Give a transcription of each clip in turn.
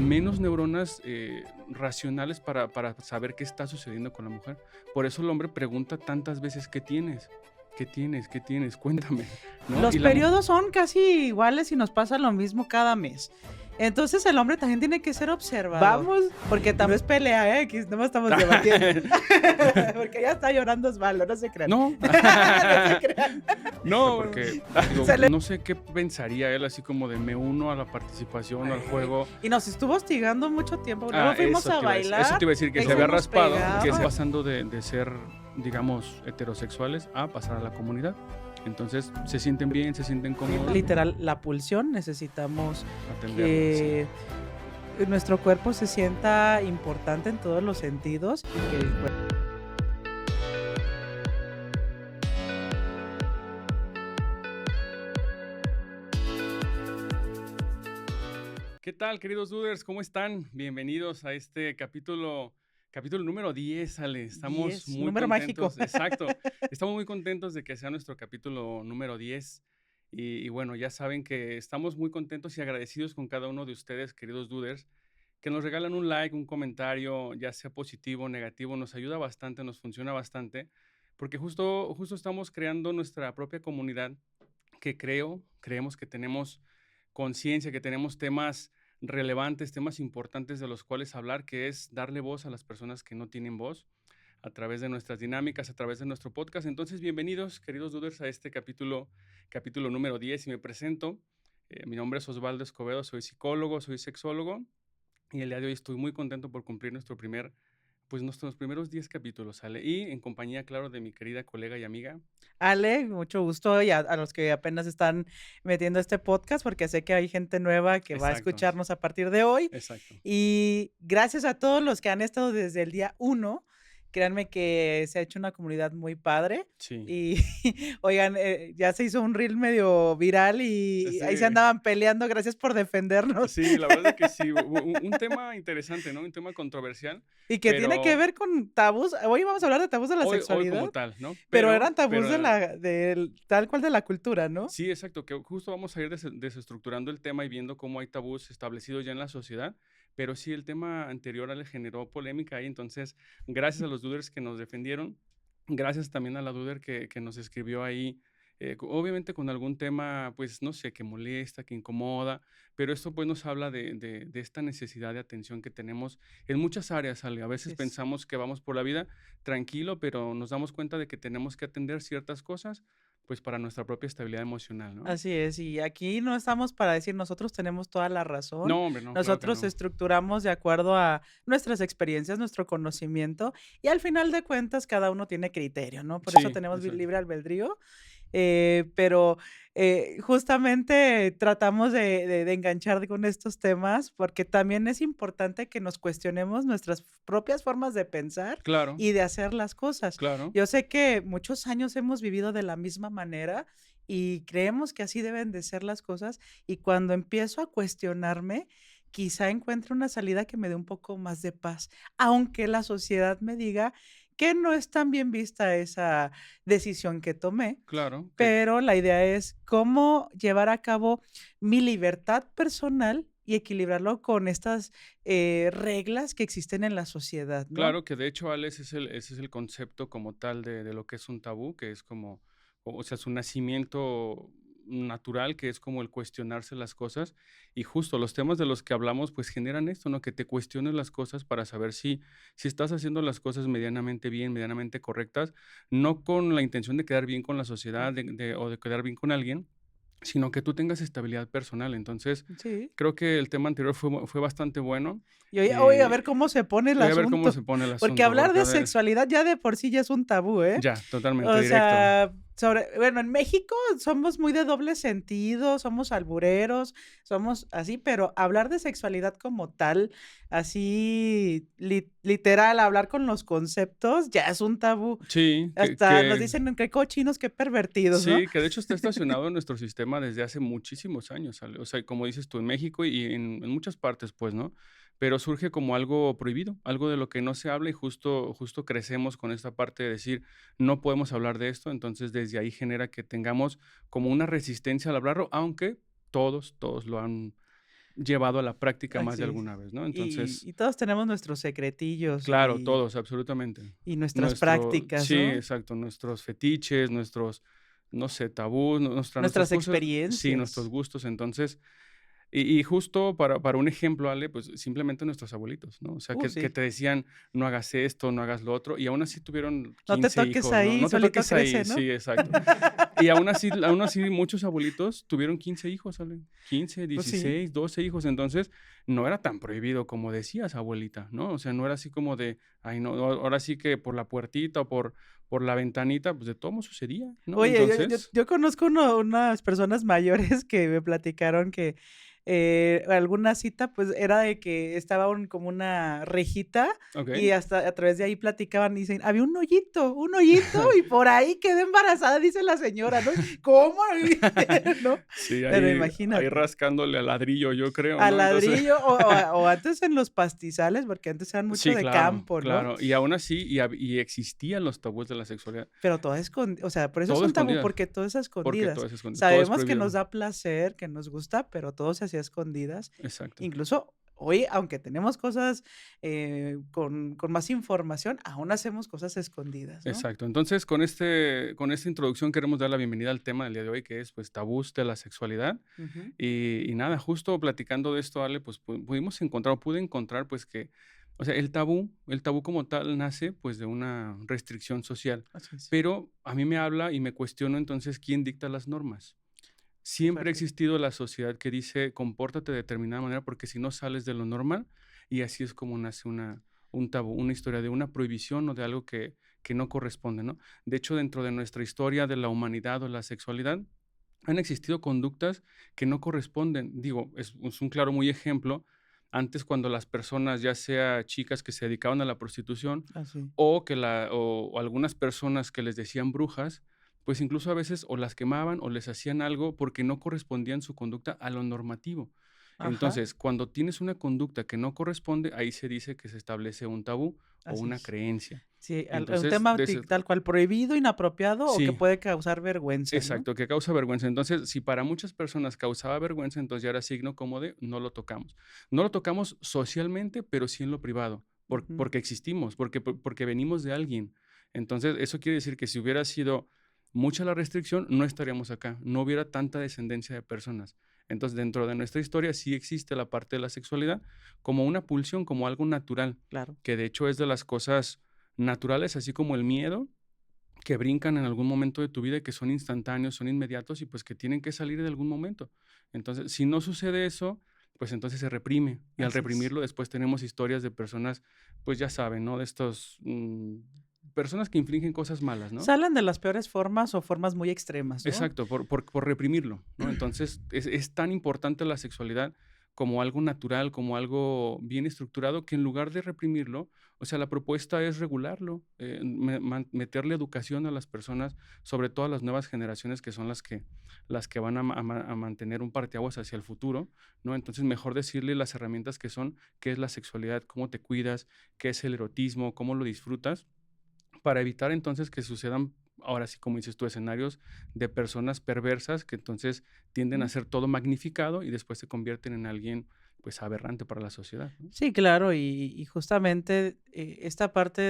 menos neuronas racionales para saber qué está sucediendo con la mujer. Por eso el hombre pregunta tantas veces, ¿qué tienes? ¿Qué tienes? ¿Qué tienes? Cuéntame, ¿no? Los periodos son casi iguales y nos pasa lo mismo cada mes. Entonces el hombre también tiene que ser observado. Vamos, porque no es pelea, aquí no estamos debatiendo. Porque ya está llorando Osvaldo, no se crean. No. No se crean. No, porque no sé qué pensaría él, así como de me uno a la participación, al juego. Y nos estuvo hostigando mucho tiempo. Luego fuimos a bailar. Eso te iba a decir, que se había raspado, pegados. que es pasando de ser, digamos, heterosexuales a pasar a la comunidad. Entonces se sienten bien, se sienten cómodos. Literal, la pulsión, necesitamos atenderlo, que nuestro cuerpo se sienta importante en todos los sentidos y que el cuerpo... ¿Qué tal, queridos Duders? ¿Cómo están? Bienvenidos a este capítulo número 10, Ale. Estamos muy número contentos. Mágico. Exacto. Estamos muy contentos de que sea nuestro capítulo número 10. Y bueno, ya saben que estamos muy contentos y agradecidos con cada uno de ustedes, queridos Duders, que nos regalan un like, un comentario, ya sea positivo o negativo. Nos ayuda bastante, nos funciona bastante, porque justo estamos creando nuestra propia comunidad que creemos que tenemos conciencia, que tenemos temas relevantes, temas importantes de los cuales hablar, que es darle voz a las personas que no tienen voz a través de nuestras dinámicas, a través de nuestro podcast. Entonces, bienvenidos, queridos Duders, a este capítulo número 10, y me presento. Mi nombre es Osvaldo Escobedo, soy psicólogo, soy sexólogo, y el día de hoy estoy muy contento por cumplir nuestros primeros 10 capítulos, Ale, y en compañía, claro, de mi querida colega y amiga. Ale, mucho gusto, y a los que apenas están metiendo este podcast, porque sé que hay gente nueva que va a escucharnos a partir de hoy. Exacto. Y gracias a todos los que han estado desde el día 1. Créanme que se ha hecho una comunidad muy padre. Sí. Y oigan, ya se hizo un reel medio viral y ahí se andaban peleando. Gracias por defendernos. Sí, la verdad es que sí. Un tema interesante, ¿no? Un tema controversial. Y que tiene que ver con tabús. Hoy vamos a hablar de tabús de la sexualidad. Hoy como tal, ¿no? Pero eran tabús tal cual de la cultura, ¿no? Sí, exacto. Que justo vamos a ir desestructurando el tema y viendo cómo hay tabús establecidos ya en la sociedad. Pero sí, el tema anterior le generó polémica ahí. Entonces, gracias a los Duders que nos defendieron. Gracias también a la Duder que nos escribió ahí. Obviamente con algún tema, pues, no sé, que molesta, que incomoda. Pero esto, pues, nos habla de esta necesidad de atención que tenemos en muchas áreas, Ale. A veces pensamos que vamos por la vida tranquilo, pero nos damos cuenta de que tenemos que atender ciertas cosas, pues para nuestra propia estabilidad emocional, ¿no? Así es, y aquí no estamos para decir nosotros tenemos toda la razón. No, hombre, no. Nosotros claro estructuramos de acuerdo a nuestras experiencias, nuestro conocimiento, y al final de cuentas cada uno tiene criterio, ¿no? Por eso tenemos libre albedrío. Pero justamente tratamos de enganchar con estos temas porque también es importante que nos cuestionemos nuestras propias formas de pensar y de hacer las cosas. Claro. Yo sé que muchos años hemos vivido de la misma manera y creemos que así deben de ser las cosas, y cuando empiezo a cuestionarme, quizá encuentre una salida que me dé un poco más de paz, aunque la sociedad me diga que no es tan bien vista esa decisión que tomé. Claro. Pero la idea es cómo llevar a cabo mi libertad personal y equilibrarlo con estas reglas que existen en la sociedad, ¿no? Claro, que de hecho, Ale, ese es el concepto como tal de lo que es un tabú, que es como, o sea, su nacimiento natural, que es como el cuestionarse las cosas, y justo los temas de los que hablamos pues generan esto, ¿no? Que te cuestiones las cosas para saber si estás haciendo las cosas medianamente bien, medianamente correctas, no con la intención de quedar bien con la sociedad o de quedar bien con alguien, sino que tú tengas estabilidad personal. Entonces, creo que el tema anterior fue bastante bueno. Y hoy a ver cómo se pone el asunto. A ver cómo se pone el asunto. Porque hablar de sexualidad ya de por sí ya es un tabú, ¿eh? Ya, totalmente, directo. Sea, bueno, en México somos muy de doble sentido, somos albureros, somos así, pero hablar de sexualidad como tal, así literal, hablar con los conceptos, ya es un tabú. Sí. Hasta nos dicen qué cochinos, qué pervertidos, ¿no? Sí, que de hecho está estacionado en nuestro sistema desde hace muchísimos años, o sea, como dices tú, en México y en muchas partes, pues, ¿no? Pero surge como algo prohibido, algo de lo que no se habla, y justo crecemos con esta parte de decir, no podemos hablar de esto. Entonces desde ahí genera que tengamos como una resistencia al hablarlo, aunque todos lo han llevado a la práctica más de Así es. alguna vez, ¿no? Y Entonces, y todos tenemos nuestros secretillos claro, todos, absolutamente. y nuestras prácticas, Sí, ¿no? exacto, nuestros fetiches, nuestros, no sé, tabús, nuestras Nuestras cosas, sí, nuestros experiencias. gustos. Entonces, y justo para un ejemplo, Ale, pues simplemente nuestros abuelitos, ¿no? O sea, que Sí. te decían, no hagas esto, no hagas lo otro, y aún así tuvieron No te 15 toques hijos, ¿no? ahí, No te solito toques ahí, crece, ¿no? sí, exacto. Y aún así muchos abuelitos tuvieron 15 hijos, Ale, 15, Pues sí. 16, 12 hijos, entonces no era tan prohibido como decías, abuelita, ¿no? O sea, no era así como de, ay, no, ahora sí que por la puertita o por la ventanita, pues de todo sucedía, ¿no? Oye, yo Entonces, yo conozco unas personas mayores que me platicaron que, alguna cita, pues, era de que estaba como una rejita y okey. hasta a través de ahí platicaban y dicen: "Había un hoyito y por ahí quedé embarazada", dice la señora, ¿no? ¿Cómo? ¿No? Sí, Pero ahí imagínate. rascándole al ladrillo, yo creo, Al ¿no? Entonces, ladrillo o antes en los pastizales, porque antes eran mucho sí, de claro, campo, ¿no? claro. Y aún así, y existían los tabúes de la sexualidad. Pero todo o sea, por eso es Todo un tabú, escondidas, porque todo es a porque todo escondidas. es escondido, todo es Sabemos que nos prohibido. da placer, que nos gusta, pero todo se hacía a escondidas. Exacto, Incluso hoy, aunque tenemos cosas, con más información, aún hacemos cosas escondidas, ¿no? exacto. Entonces, con esta introducción queremos dar la bienvenida al tema del día de hoy, que es, pues, tabús de la sexualidad. Ujú. Y nada, justo platicando de esto, Ale, pues, pudimos encontrar, o pude encontrar, pues, que, o sea, el tabú como tal nace, pues, de una restricción social. Así es. Pero a mí me habla y me cuestiono, entonces, ¿quién dicta las normas? Qué Siempre ha fuerte. existido la sociedad que dice: "Compórtate de determinada manera, porque si no sales de lo normal", y así es como nace un tabú, una historia de una prohibición o de algo que no corresponde, ¿no? De hecho, dentro de nuestra historia de la humanidad o la sexualidad, han existido conductas que no corresponden. Digo, es un claro muy ejemplo, antes cuando las personas, ya sea chicas que se dedicaban a la prostitución Así. o algunas personas que les decían brujas, pues incluso a veces o las quemaban o les hacían algo porque no correspondían su conducta a lo normativo. Ajá, Entonces, cuando tienes una conducta que no corresponde, ahí se dice que se establece un tabú o así una es. creencia. Sí, un Entonces, tema de ese tal cual prohibido, inapropiado o que sí, puede causar vergüenza, ¿no? exacto, que causa vergüenza. Entonces, si para muchas personas causaba vergüenza, entonces ya era signo como de no lo tocamos. No lo tocamos socialmente, pero sí en lo privado, Ujú. porque existimos, porque venimos de alguien. Entonces, eso quiere decir que si hubiera sido mucha la restricción, no estaríamos acá, no hubiera tanta descendencia de personas. Entonces, dentro de nuestra historia sí existe la parte de la sexualidad como una pulsión, como algo natural, Claro. que de hecho es de las cosas naturales, así como el miedo que brincan en algún momento de tu vida y que son instantáneos, son inmediatos y pues que tienen que salir de algún momento. Entonces, si no sucede eso, pues entonces se reprime y al Así es. reprimirlo después tenemos historias de personas, pues ya saben, ¿no? De estos, personas que infligen cosas malas, ¿no? Salen de las peores formas o formas muy extremas, ¿no? Exacto, por reprimirlo, ¿no? Entonces, es tan importante la sexualidad como algo natural, como algo bien estructurado, que en lugar de reprimirlo, o sea, la propuesta es regularlo, meterle educación a las personas, sobre todo a las nuevas generaciones, que son las que van a mantener un parteaguas hacia el futuro, ¿no? Entonces, mejor decirle las herramientas que son, qué es la sexualidad, cómo te cuidas, qué es el erotismo, cómo lo disfrutas, para evitar entonces que sucedan, ahora sí, como dices tú, escenarios de personas perversas que entonces tienden a Ujú. hacer todo magnificado y después se convierten en alguien, pues, aberrante para la sociedad, ¿no? Sí, claro, y justamente, esta parte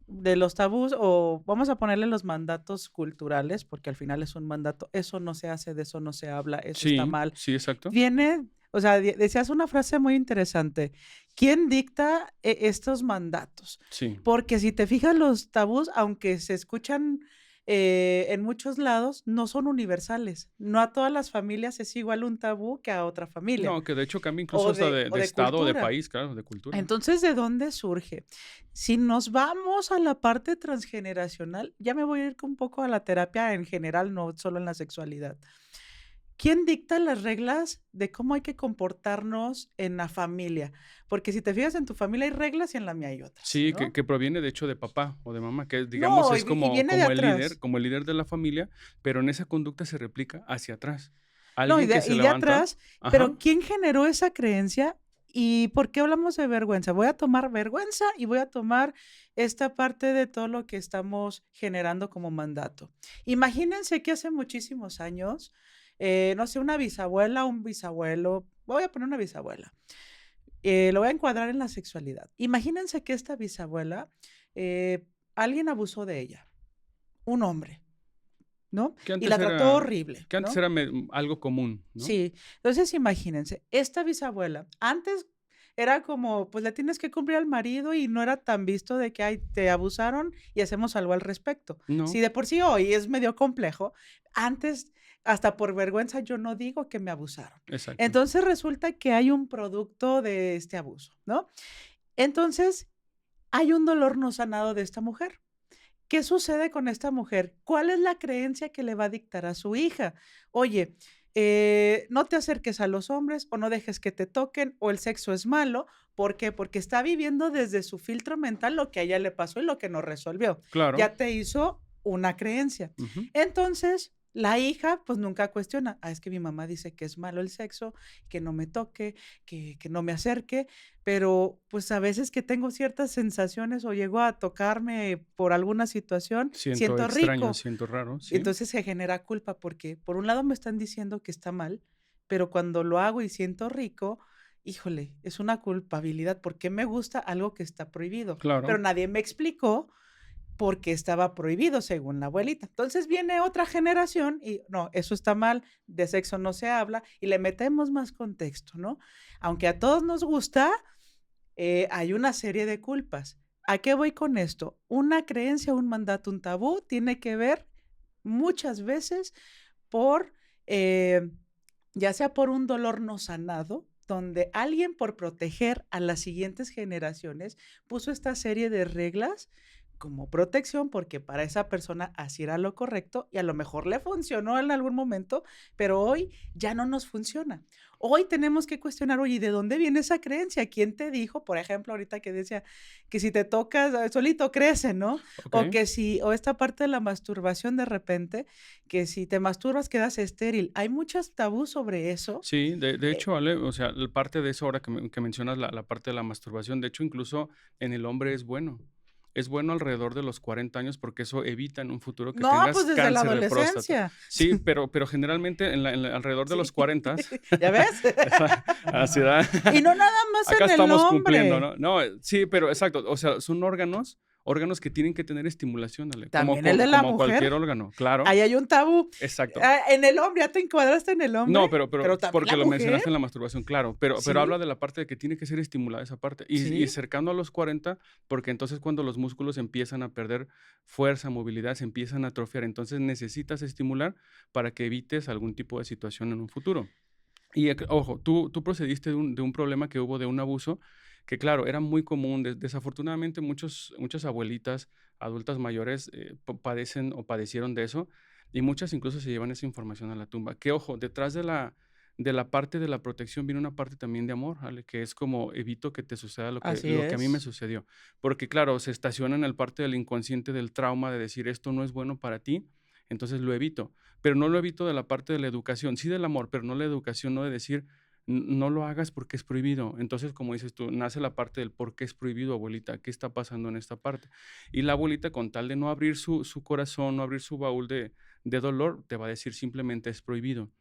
de los tabús, o vamos a ponerle los mandatos culturales, porque al final es un mandato, eso no se hace, de eso no se habla, eso está Sí, mal. sí, exacto. Viene, o sea, decías una frase muy interesante, ¿quién dicta estos mandatos? Sí. Porque si te fijas, los tabús, aunque se escuchan en muchos lados, no son universales. No a todas las familias es igual un tabú que a otra familia No, que de hecho cambia incluso hasta de o de de estado o de cultura. país, claro, de cultura. Entonces, ¿de dónde surge? Si nos vamos a la parte transgeneracional, ya me voy a ir un poco a la terapia en general, no solo en la sexualidad. ¿Quién dicta las reglas de cómo hay que comportarnos en la familia? Porque si te fijas, en tu familia hay reglas y en la mía hay otras, Sí, que ¿no? que proviene de hecho de papá o de mamá, que digamos No, es y como viene de como el líder atrás. como el líder de la familia, pero en esa conducta se replica hacia atrás. No, Alguien que se y de levanta, atrás, ajá. pero ¿quién generó esa creencia? ¿Y por qué hablamos de vergüenza? Voy a tomar vergüenza y voy a tomar esta parte de todo lo que estamos generando como mandato. Imagínense que hace muchísimos años, no sé, una bisabuela, un bisabuelo, voy a poner una bisabuela, lo voy a encuadrar en la sexualidad. Imagínense que esta bisabuela, alguien abusó de ella, un hombre, ¿no? Que Y antes la trató era horrible, que antes ¿no? era algo común, ¿no? Sí, entonces imagínense, esta bisabuela, antes era como, pues le tienes que cumplir al marido y no era tan visto de que, ay, te abusaron y hacemos algo al respecto. Si No, de por sí hoy es medio complejo, antes hasta por vergüenza yo no digo que me abusaron. exacto. Entonces resulta que hay un producto de este abuso, ¿no? Entonces hay un dolor no sanado de esta mujer. ¿Qué sucede con esta mujer? ¿Cuál es la creencia que le va a dictar a su hija? Oye, no te acerques a los hombres o no dejes que te toquen o el sexo es malo. ¿Por qué? Porque está viviendo desde su filtro mental lo que a ella le pasó y lo que no resolvió. Claro. Ya te hizo una creencia. Ujú. Entonces, la hija pues nunca cuestiona, es que mi mamá dice que es malo el sexo, que no me toque, que no me acerque, pero, pues, a veces que tengo ciertas sensaciones o llego a tocarme por alguna situación, Siento siento extraño, rico. siento raro, sí. Entonces se genera culpa porque, por un lado, me están diciendo que está mal, pero cuando lo hago y siento rico, híjole, es una culpabilidad, porque me gusta algo que está prohibido, pero Claro. nadie me explicó por qué estaba prohibido, según la abuelita. Entonces viene otra generación y no, eso está mal, de sexo no se habla y le metemos más contexto, ¿no? Aunque a todos nos gusta, hay una serie de culpas. ¿A qué voy con esto? Una creencia, un mandato, un tabú tiene que ver muchas veces por, ya sea por un dolor no sanado, donde alguien por proteger a las siguientes generaciones puso esta serie de reglas como protección, porque para esa persona así era lo correcto y a lo mejor le funcionó en algún momento, pero hoy ya no nos funciona. Hoy tenemos que cuestionar, oye, ¿de dónde viene esa creencia? ¿Quién te dijo? Por ejemplo, ahorita que decía que si te tocas, solito crece, ¿no? O Okey. que si, o esta parte de la masturbación de repente, que si te masturbas quedas estéril. Hay muchos tabús sobre eso. Sí, de Eh, hecho, Ale, o sea, la parte de eso ahora que mencionas la parte de la masturbación, de hecho, incluso en el hombre es bueno. Es bueno alrededor de los 40 años, porque eso evita en un futuro que no, pues tengas desde la cáncer de próstata. adolescencia. Sí, pero generalmente en la alrededor de los Sí, 40, ¿ya ves? esa así da Y no nada más acá en el estamos cumpliendo, hombre, ¿no? No, sí, pero exacto, o sea, son órganos que tienen que tener estimulación, Ale, como también el de la como mujer. cualquier órgano, claro, Ahí hay un tabú. exacto. En el hombre, ya te encuadraste en el hombre, No, pero pero también porque la lo mujer. mencionaste en la masturbación, claro, pero Sí, habla de la parte de que tiene que ser estimulada esa parte, y sí. cercano a los 40, porque entonces cuando los músculos empiezan a perder fuerza, movilidad, se empiezan a atrofiar, entonces necesitas estimular para que evites algún tipo de situación en un futuro. Y, ojo, tú procediste de un problema que hubo, de un abuso, que claro, era muy común. Desafortunadamente, muchas abuelitas, adultas mayores, padecen o padecieron de eso, y muchas incluso se llevan esa información a la tumba. Que, ojo, detrás de la parte de la protección viene una parte también de amor, ¿vale? Que es como evito que te suceda lo que Así lo que a mí me es. sucedió. Porque, claro, se estaciona en el parte del inconsciente del trauma de decir: "Esto no es bueno para ti", entonces lo evito. Pero no lo evito de la parte de la educación, sí del amor, pero no la educación, no de decir: No lo hagas porque es prohibido". Entonces, como dices tú, nace la parte del por qué es prohibido, abuelita, qué está pasando en esta parte. Y la abuelita, con tal de no abrir su corazón, no abrir su baúl de dolor, te va a decir simplemente: "Es prohibido".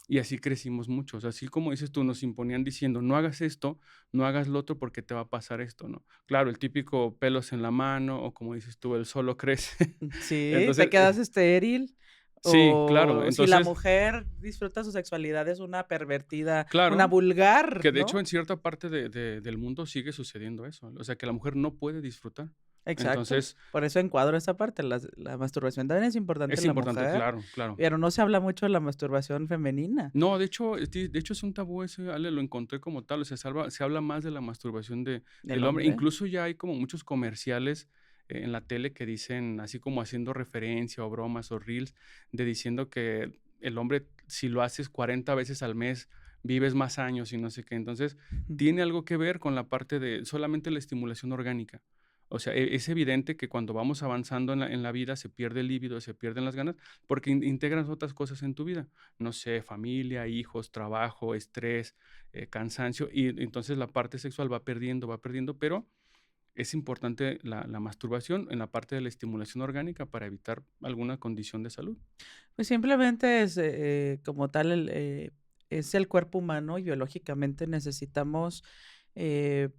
Y así crecimos muchos, así como dices tú, nos imponían diciendo: "No hagas esto, no hagas lo otro porque te va a pasar esto", ¿no? Claro, el típico pelos en la mano, o como dices tú, el solo crece. Sí, te Entonces, quedas estéril, sí, claro. o si la Entonces, mujer disfruta su sexualidad, es una pervertida, una claro, vulgar, que de hecho ¿no? en cierta parte del mundo sigue sucediendo eso, o sea, que la mujer no puede disfrutar. Exacto. Entonces, Por eso encuadro esa parte, la masturbación también es importante es en la importante, mujer, claro, claro. pero no se habla mucho de la masturbación femenina, No, de hecho es un tabú ese, Ale, lo encontré como tal, o sea, se habla más de la masturbación del del hombre. hombre. Incluso ya hay como muchos comerciales, en la tele, que dicen, así como haciendo referencia, o bromas, o reels, de diciendo que el hombre, si lo haces 40 veces al mes, vives más años y no sé qué. Entonces, tiene algo que ver con la parte de solamente la estimulación orgánica. O sea, es evidente que cuando vamos avanzando en la vida se pierde el líbido, se pierden las ganas, porque integras otras cosas en tu vida. No sé, familia, hijos, trabajo, estrés, cansancio, y entonces la parte sexual va perdiendo, pero es importante la masturbación en la parte de la estimulación orgánica para evitar alguna condición de salud. Pues simplemente es como tal, es el cuerpo humano y biológicamente necesitamos eh,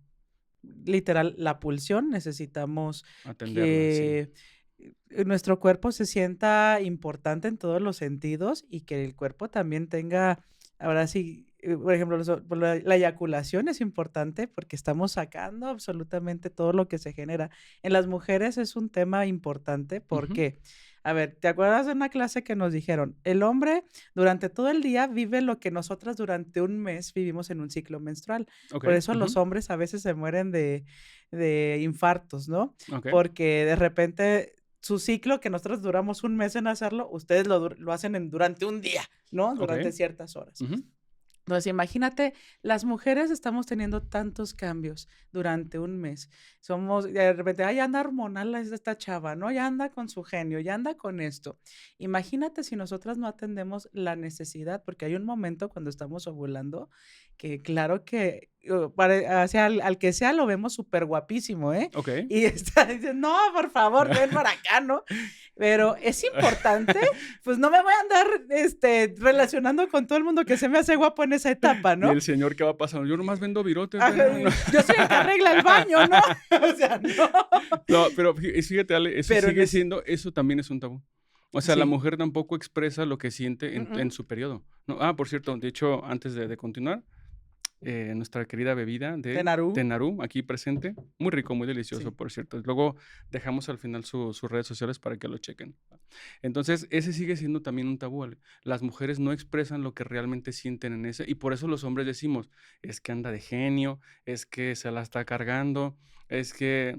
literal la pulsión, necesitamos Atenderla, sí. que nuestro cuerpo se sienta importante en todos los sentidos y que el cuerpo también tenga, ahora sí, por ejemplo, la eyaculación es importante porque estamos sacando absolutamente todo lo que se genera. En las mujeres es un tema importante Ujú. porque, a ver, ¿te acuerdas de una clase que nos dijeron? El hombre durante todo el día vive lo que nosotras durante un mes vivimos en un ciclo menstrual. Por Okey, eso los ujú, hombres a veces se mueren de infartos, ¿no? okey, Porque de repente su ciclo, que nosotros duramos un mes en hacerlo, ustedes lo hacen durante un día, ¿no? okey, Durante ciertas horas. ujú. Entonces, imagínate, las mujeres estamos teniendo tantos cambios durante un mes. Somos, de repente, ay, anda hormonal esta chava, ¿no? Ya anda con su genio, ya anda con esto. Imagínate si nosotras no atendemos la necesidad, porque hay un momento cuando estamos ovulando que claro que o sea, al que sea lo vemos súper guapísimo, ¿eh? Okey. Y está diciendo, no, por favor, ven para acá, ¿no? Pero es importante, pues no me voy a andar relacionando con todo el mundo que se me hace guapo en esa etapa, Y ¿no? el señor, ¿qué va pasando? Yo nomás vendo virotes, Ajá, doña, no. yo soy el que arregla el baño, ¿no? O sea, no. No, pero fíjate, Ale, eso Pero sigue siendo eso también es un tabú. O sea, la sí. mujer tampoco expresa lo que siente Mm, en su periodo, ¿no? Por cierto, de hecho, antes de continuar, nuestra querida bebida de de Naru, Tenarú, aquí presente, muy rico, muy delicioso, sí. por cierto. Luego dejamos al final sus redes sociales para que lo chequen. Entonces, ese sigue siendo también un tabú, Ale. Las mujeres no expresan lo que realmente sienten en ese, y por eso los hombres decimos, es que anda de genio, es que se la está cargando, es que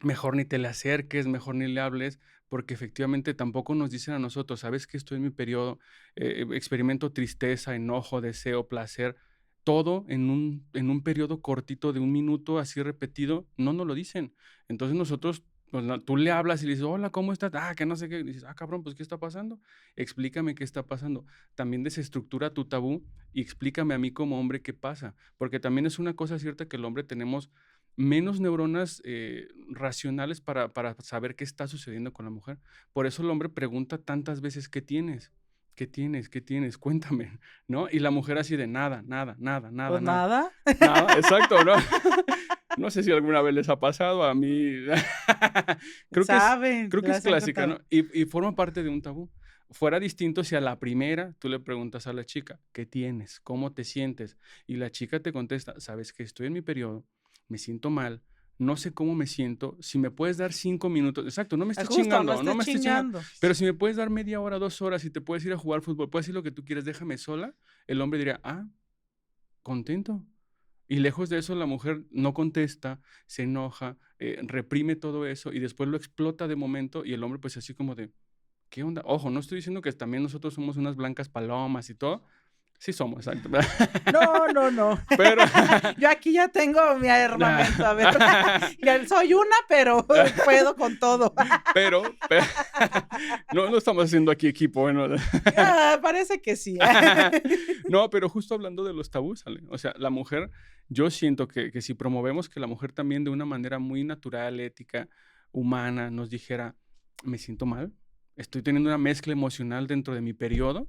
mejor ni te le acerques, mejor ni le hables, porque efectivamente tampoco nos dicen a nosotros, sabes que estoy en mi periodo, experimento tristeza, enojo, deseo, placer, todo en un periodo cortito de un minuto así repetido, no nos lo dicen. Entonces nosotros, pues, tú le hablas y le dices, hola, ¿cómo estás? Que no sé qué. Y dices, cabrón, pues, ¿qué está pasando? Explícame qué está pasando. También desestructura tu tabú y explícame a mí como hombre qué pasa, porque también es una cosa cierta que el hombre tenemos menos neuronas racionales para saber qué está sucediendo con la mujer. Por eso el hombre pregunta tantas veces, ¿qué tienes? ¿Qué tienes? ¿Qué tienes? Cuéntame, ¿no? Y la mujer así de nada, nada, nada, nada, Pues nada. nada. Nada, exacto, ¿no? No sé si alguna vez les ha pasado, a mí creo que es Saben, creo que es las han clásica, ¿no? contado. Y forma parte de un tabú. Fuera distinto si a la primera tú le preguntas a la chica: "¿Qué tienes? ¿Cómo te sientes?". Y la chica te contesta: "¿Sabes que estoy en mi periodo, me siento mal, no sé cómo me siento, si me puedes dar 5 minutos", exacto, no me estés Justo, no chingando, no estés me estés chingando, chingando. pero si me puedes dar media hora, 2 horas y te puedes ir a jugar fútbol, puedes decir lo que tú quieres, déjame sola, el hombre diría: contento". Y lejos de eso, la mujer no contesta, se enoja, reprime todo eso y después lo explota de momento y el hombre pues así como de, ¿qué onda? Ojo, no estoy diciendo que también nosotros somos unas blancas palomas y todo. Sí somos, exacto. No, no, no. Pero, Yo aquí ya tengo mi armamento, a ver. Ya soy una, pero puedo con todo. pero, no estamos haciendo aquí equipo, bueno. Parece que sí. No, pero justo hablando de los tabús, Ale, o sea, la mujer, yo siento que si promovemos que la mujer también de una manera muy natural, ética, humana, nos dijera, me siento mal, estoy teniendo una mezcla emocional dentro de mi periodo,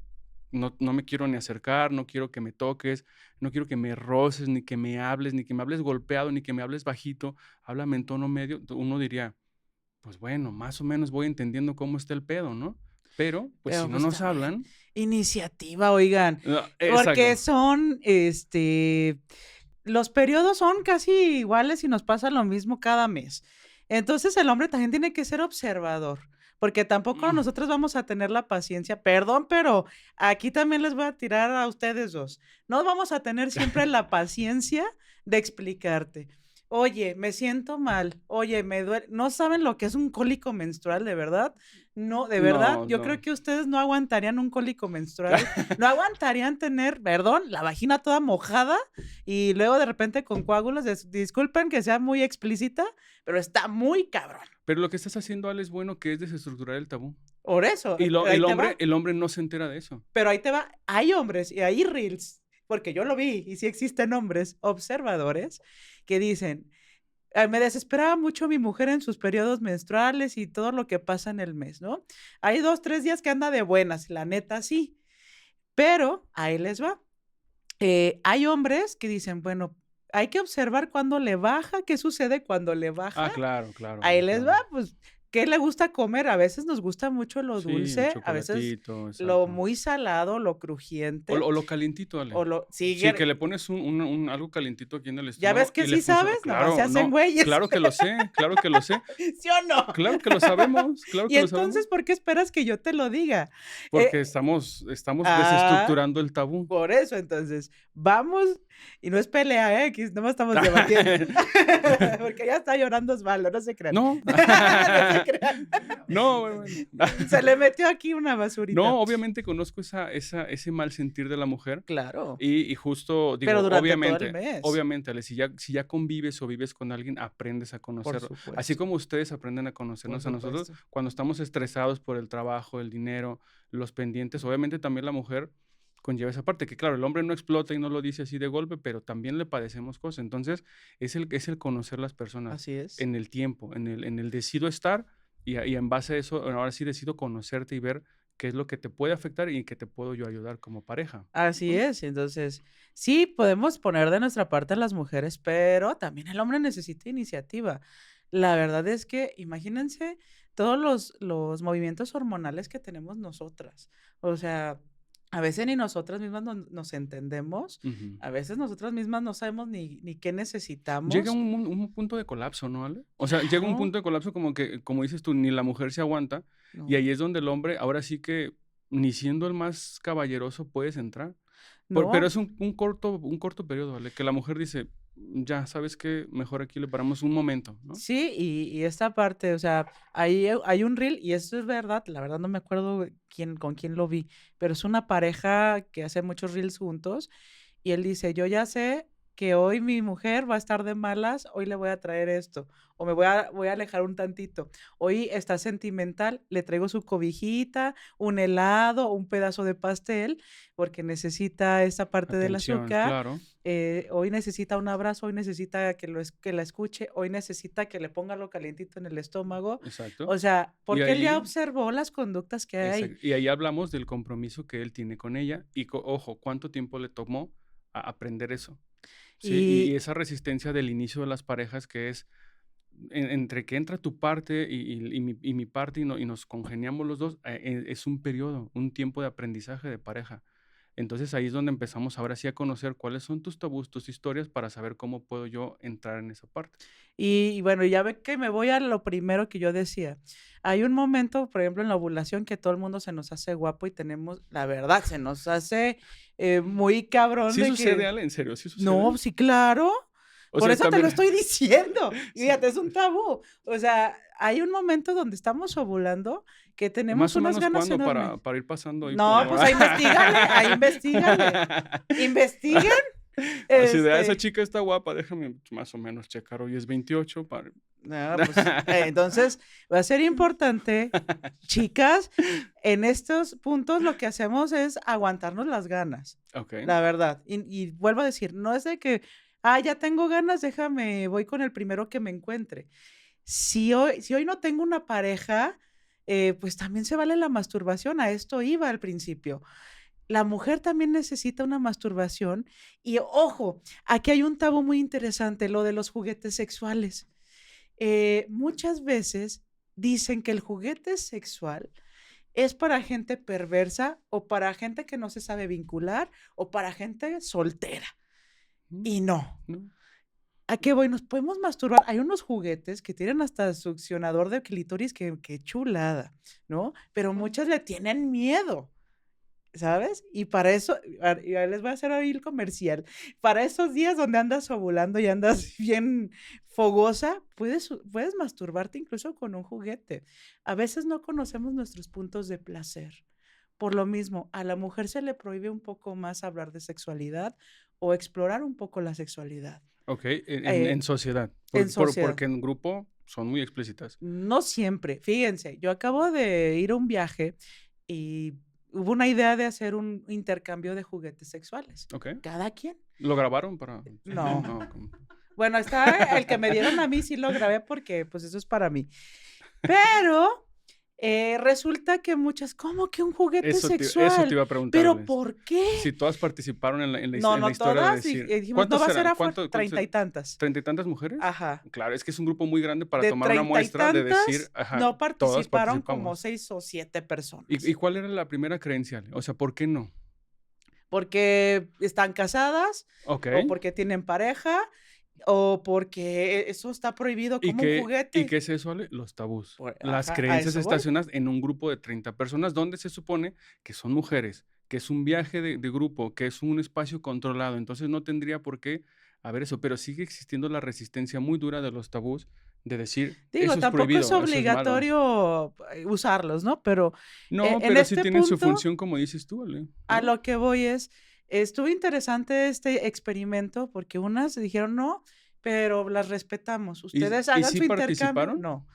no me quiero ni acercar, no quiero que me toques, no quiero que me roces, ni que me hables, ni que me hables golpeado, ni que me hables bajito, háblame en tono medio, uno diría, pues bueno, más o menos voy entendiendo cómo está el pedo, ¿no? Pero, pues si Pero, no pues, nos también hablan, iniciativa, oigan, no, porque exacto. son, los periodos son casi iguales y nos pasa lo mismo cada mes. Entonces, el hombre también tiene que ser observador, porque tampoco Mm. nosotros vamos a tener la paciencia. Perdón, pero aquí también les voy a tirar a ustedes 2. No vamos a tener siempre la paciencia de explicarte. Oye, me siento mal. Oye, me duele. ¿No saben lo que es un cólico menstrual, de verdad? No, de verdad, No, yo creo no. que ustedes no aguantarían un cólico menstrual, no aguantarían tener, perdón, la vagina toda mojada y luego de repente con coágulos, disculpen que sea muy explícita, pero está muy cabrón. Pero lo que estás haciendo, Ale, es bueno, que es desestructurar el tabú. Por eso, Y lo ahí te va, el hombre no se entera de eso. pero ahí te va, hay hombres y hay reels, porque yo lo vi y sí existen hombres observadores que dicen, Me desesperaba mucho mi mujer en sus periodos menstruales y todo lo que pasa en el mes, ¿no? Hay 2, 3 días que anda de buenas, la neta sí, pero ahí les va. Hay hombres que dicen, bueno, hay que observar cuándo le baja, qué sucede cuando le baja. Ah, claro, Ahí claro, les va, claro. pues, ¿qué le gusta comer? A veces nos gusta mucho lo Sí, el dulce, a veces chocolatito, lo exacto. muy salado, lo crujiente, O lo calientito, Ale. o lo sí, Sí, que le pones un algo calientito aquí en el ¿ya ves estómago que y le sí funciona. sabes? Nomás se Claro, hacen no, güeyes. claro que lo sé, claro que lo sé, ¿Sí o no? claro que lo sabemos, claro Y que lo sabemos, entonces, ¿por qué esperas que yo te lo diga? porque Eh, estamos ah, desestructurando el tabú. por eso, entonces, vamos, y no es pelea, aquí nomás estamos debatiendo, porque ya está llorando Osvaldo, no se crean, No. no se crean. No, bueno. Se le metió aquí una basurita. No, obviamente conozco ese mal sentir de la mujer Claro, y justo pero digo, durante todo el obviamente, mes, obviamente, Ale, si ya convives o vives con alguien, aprendes a por conocerlo. Así supuesto, como ustedes aprenden a por conocernos a nosotros, supuesto. cuando estamos estresados por el trabajo, el dinero, los pendientes, obviamente también la mujer conlleva esa parte, que claro, el hombre no explota y no lo dice así de golpe, pero también le padecemos cosas. Entonces, es el conocer las personas Así es. en el tiempo, en el decido estar y en base a eso, ahora sí decido conocerte y ver qué es lo que te puede afectar y en qué te puedo yo ayudar como pareja, Así ¿no? es, entonces, sí, podemos poner de nuestra parte a las mujeres, pero también el hombre necesita iniciativa. La verdad es que imagínense todos los movimientos hormonales que tenemos nosotras. O sea, a veces ni nosotras mismas nos entendemos, Ujú. a veces nosotras mismas no sabemos ni qué Llega necesitamos. un punto de colapso, ¿no, Ale? O sea, llega un Claro, punto de colapso como que, como dices tú, ni la mujer se aguanta, y no, ahí es donde el hombre, ahora sí que, ni siendo el más caballeroso puedes entrar. Pero no. es un corto periodo, ¿vale? Que la mujer dice: "Ya, ¿sabes qué? Mejor aquí le paramos un momento", ¿no? Sí, y esta parte, o sea, hay un reel, y esto es verdad, la verdad no me acuerdo con quién lo vi, pero es una pareja que hace muchos reels juntos, y él dice: "Yo ya sé que hoy mi mujer va a estar de malas, hoy le voy a traer esto, o me voy a alejar un tantito. Hoy está sentimental, le traigo su cobijita, un helado, un pedazo de pastel, porque necesita esa parte del Atención, azúcar, claro, hoy necesita un abrazo, hoy necesita que la escuche, hoy necesita que le ponga lo calientito en el estómago". exacto. O sea, Y porque él ya ahí observó las conductas que hay. y ahí hablamos del compromiso que él tiene con ella y ojo, cuánto tiempo le tomó a aprender eso, ¿sí? Y Y esa resistencia del inicio de las parejas que es entre que entra tu parte y mi parte y nos congeniamos los dos, es un periodo, un tiempo de aprendizaje de pareja. Entonces ahí es donde empezamos ahora sí a conocer cuáles son tus tabús, tus historias para saber cómo puedo yo entrar en esa parte. y bueno, ya ve que me voy a lo primero que yo decía. Hay un momento, por ejemplo, en la ovulación que todo el mundo se nos hace guapo y tenemos, la verdad, se nos hace, muy cabrón ¿Sí de sucede, que Ale? ¿En serio? ¿Sí sucede? no, sí, claro. O Por sea, eso te lo también estoy diciendo. Y sí, fíjate, es un tabú. O sea, hay un momento donde estamos ovulando que tenemos más o unas menos, ganas ¿cuándo enormes. para ir pasando ahí No, por pues ahí investígale, ahí investígale. Investiguen, así de: "Ah, esa este, chica está guapa, déjame más o menos checar, hoy es 28 para". no, pues, entonces va a ser importante, chicas, en estos puntos lo que hacemos es aguantarnos las ganas, Okey. la verdad. Y vuelvo a decir, no es de que, ya tengo ganas, déjame, voy con el primero que me encuentre. Si hoy no tengo una pareja, pues también se vale la masturbación, a esto iba al principio. La mujer también necesita una masturbación y ojo, aquí hay un tabú muy interesante, lo de los juguetes sexuales. Muchas veces dicen que el juguete sexual es para gente perversa o para gente que no se sabe vincular o para gente soltera. Mm, Y no. no. ¿A qué voy? Nos podemos masturbar. Hay unos juguetes que tienen hasta succionador de clítoris, que chulada, ¿no? Pero muchas le tienen miedo. ¿Sabes? Y para eso, y ahí les voy a hacer ahí el comercial. Para esos días donde andas ovulando y andas bien fogosa, puedes masturbarte incluso con un juguete. A veces no conocemos nuestros puntos de placer. Por lo mismo, a la mujer se le prohíbe un poco más hablar de sexualidad o explorar un poco la sexualidad, Okey, en eh, sociedad, en sociedad. porque en grupo son muy explícitas. No siempre. Fíjense, yo acabo de ir a un viaje y hubo una idea de hacer un intercambio de juguetes sexuales. Okey. Cada quien. ¿Lo grabaron para? No, No, ¿cómo? Bueno, está el que me dieron a mí, sí lo grabé porque, pues, eso es para mí. Pero, resulta que muchas, ¿cómo que un juguete Eso te sexual? iba a ¿Pero preguntarles. por qué? Si todas participaron No, en la no historia de todas, decir, dijimos, no va ¿cuántas a ser eran? a fuer ¿Cuántos? 30 y tantas. ¿30 y tantas mujeres? Ajá. Claro, es que es un grupo muy grande para De tomar una 30 y muestra de decir, tantas, ajá, no todas participaron como participamos. 6 o 7 Y personas. cuál era la primera creencia? O sea, ¿por qué no? Porque están casadas, o Okey. porque tienen pareja, o porque eso está prohibido como un Y juguete. qué es eso, Ale? Los tabús. Las Ajá, a creencias eso voy. estacionadas en un grupo de 30 personas, donde se supone que son mujeres, que es un viaje de grupo, que es un espacio controlado. Entonces, no tendría por qué haber eso, pero sigue existiendo la resistencia muy dura de los tabús de decir: Digo, "Eso es tampoco es prohibido, eso es malo". obligatorio, usarlos, ¿no? Pero, No, en pero sí este tienen su punto, función, como dices tú, Ale, a ¿no? lo que voy es, estuvo interesante este experimento, porque unas dijeron: "No, pero las respetamos. Ustedes Y hagan sí su intercambio". participaron? No.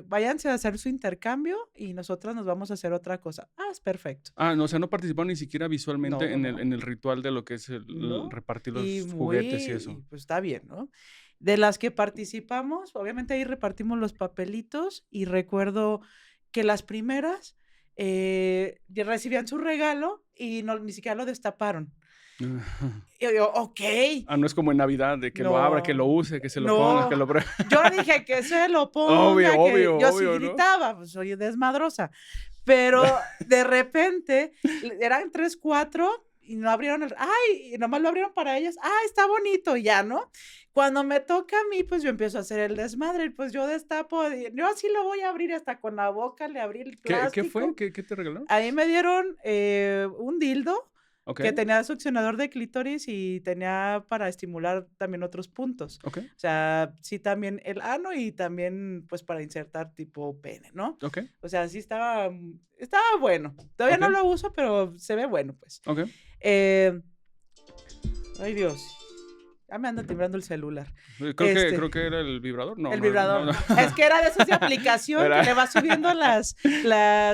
Váyanse a hacer su intercambio y nosotras nos vamos a hacer otra cosa. Ah, es perfecto. Ah, no, o sea, no participaron ni siquiera No, visualmente no, no. en el ritual de lo que es el No, repartir y los juguetes y eso. pues, está bien, ¿no? De las que participamos, obviamente, ahí repartimos los papelitos, y recuerdo que las primeras, ya recibían su regalo y no, ni siquiera lo destaparon. Y yo: "Okey". Ah, no es como en Navidad de que lo abra, que lo No, use, que se lo ponga, que no. lo prue Yo dije: "Que se lo obvio, ponga", que obvio, yo sí obvio, ¿no? gritaba, pues, soy desmadrosa. Pero de repente, eran 3 4 y no abrieron el ¡ay! Y nomás lo abrieron para ellas. ¡Ah, está bonito! Y ya, ¿no? Cuando me toca a mí, pues, yo empiezo a hacer el desmadre, y pues, yo destapo, yo así lo voy a abrir hasta con la boca, le abrí el Qué fue? plástico. Qué te regalaron? A mí me dieron, un dildo que Okey, tenía succionador de clítoris y tenía para estimular también otros puntos. okey, O sea, sí, también el ano y también, pues, para insertar tipo pene, ¿no? okey, O sea, sí estaba, estaba bueno. Todavía no okey, lo uso, pero se ve bueno, pues. okey. Eh, ay, Dios, ya me anda timbrando el celular. Este, Creo que era el vibrador. No, el no, no, vibrador. no. Es que era de esos de aplicación que Era le va subiendo las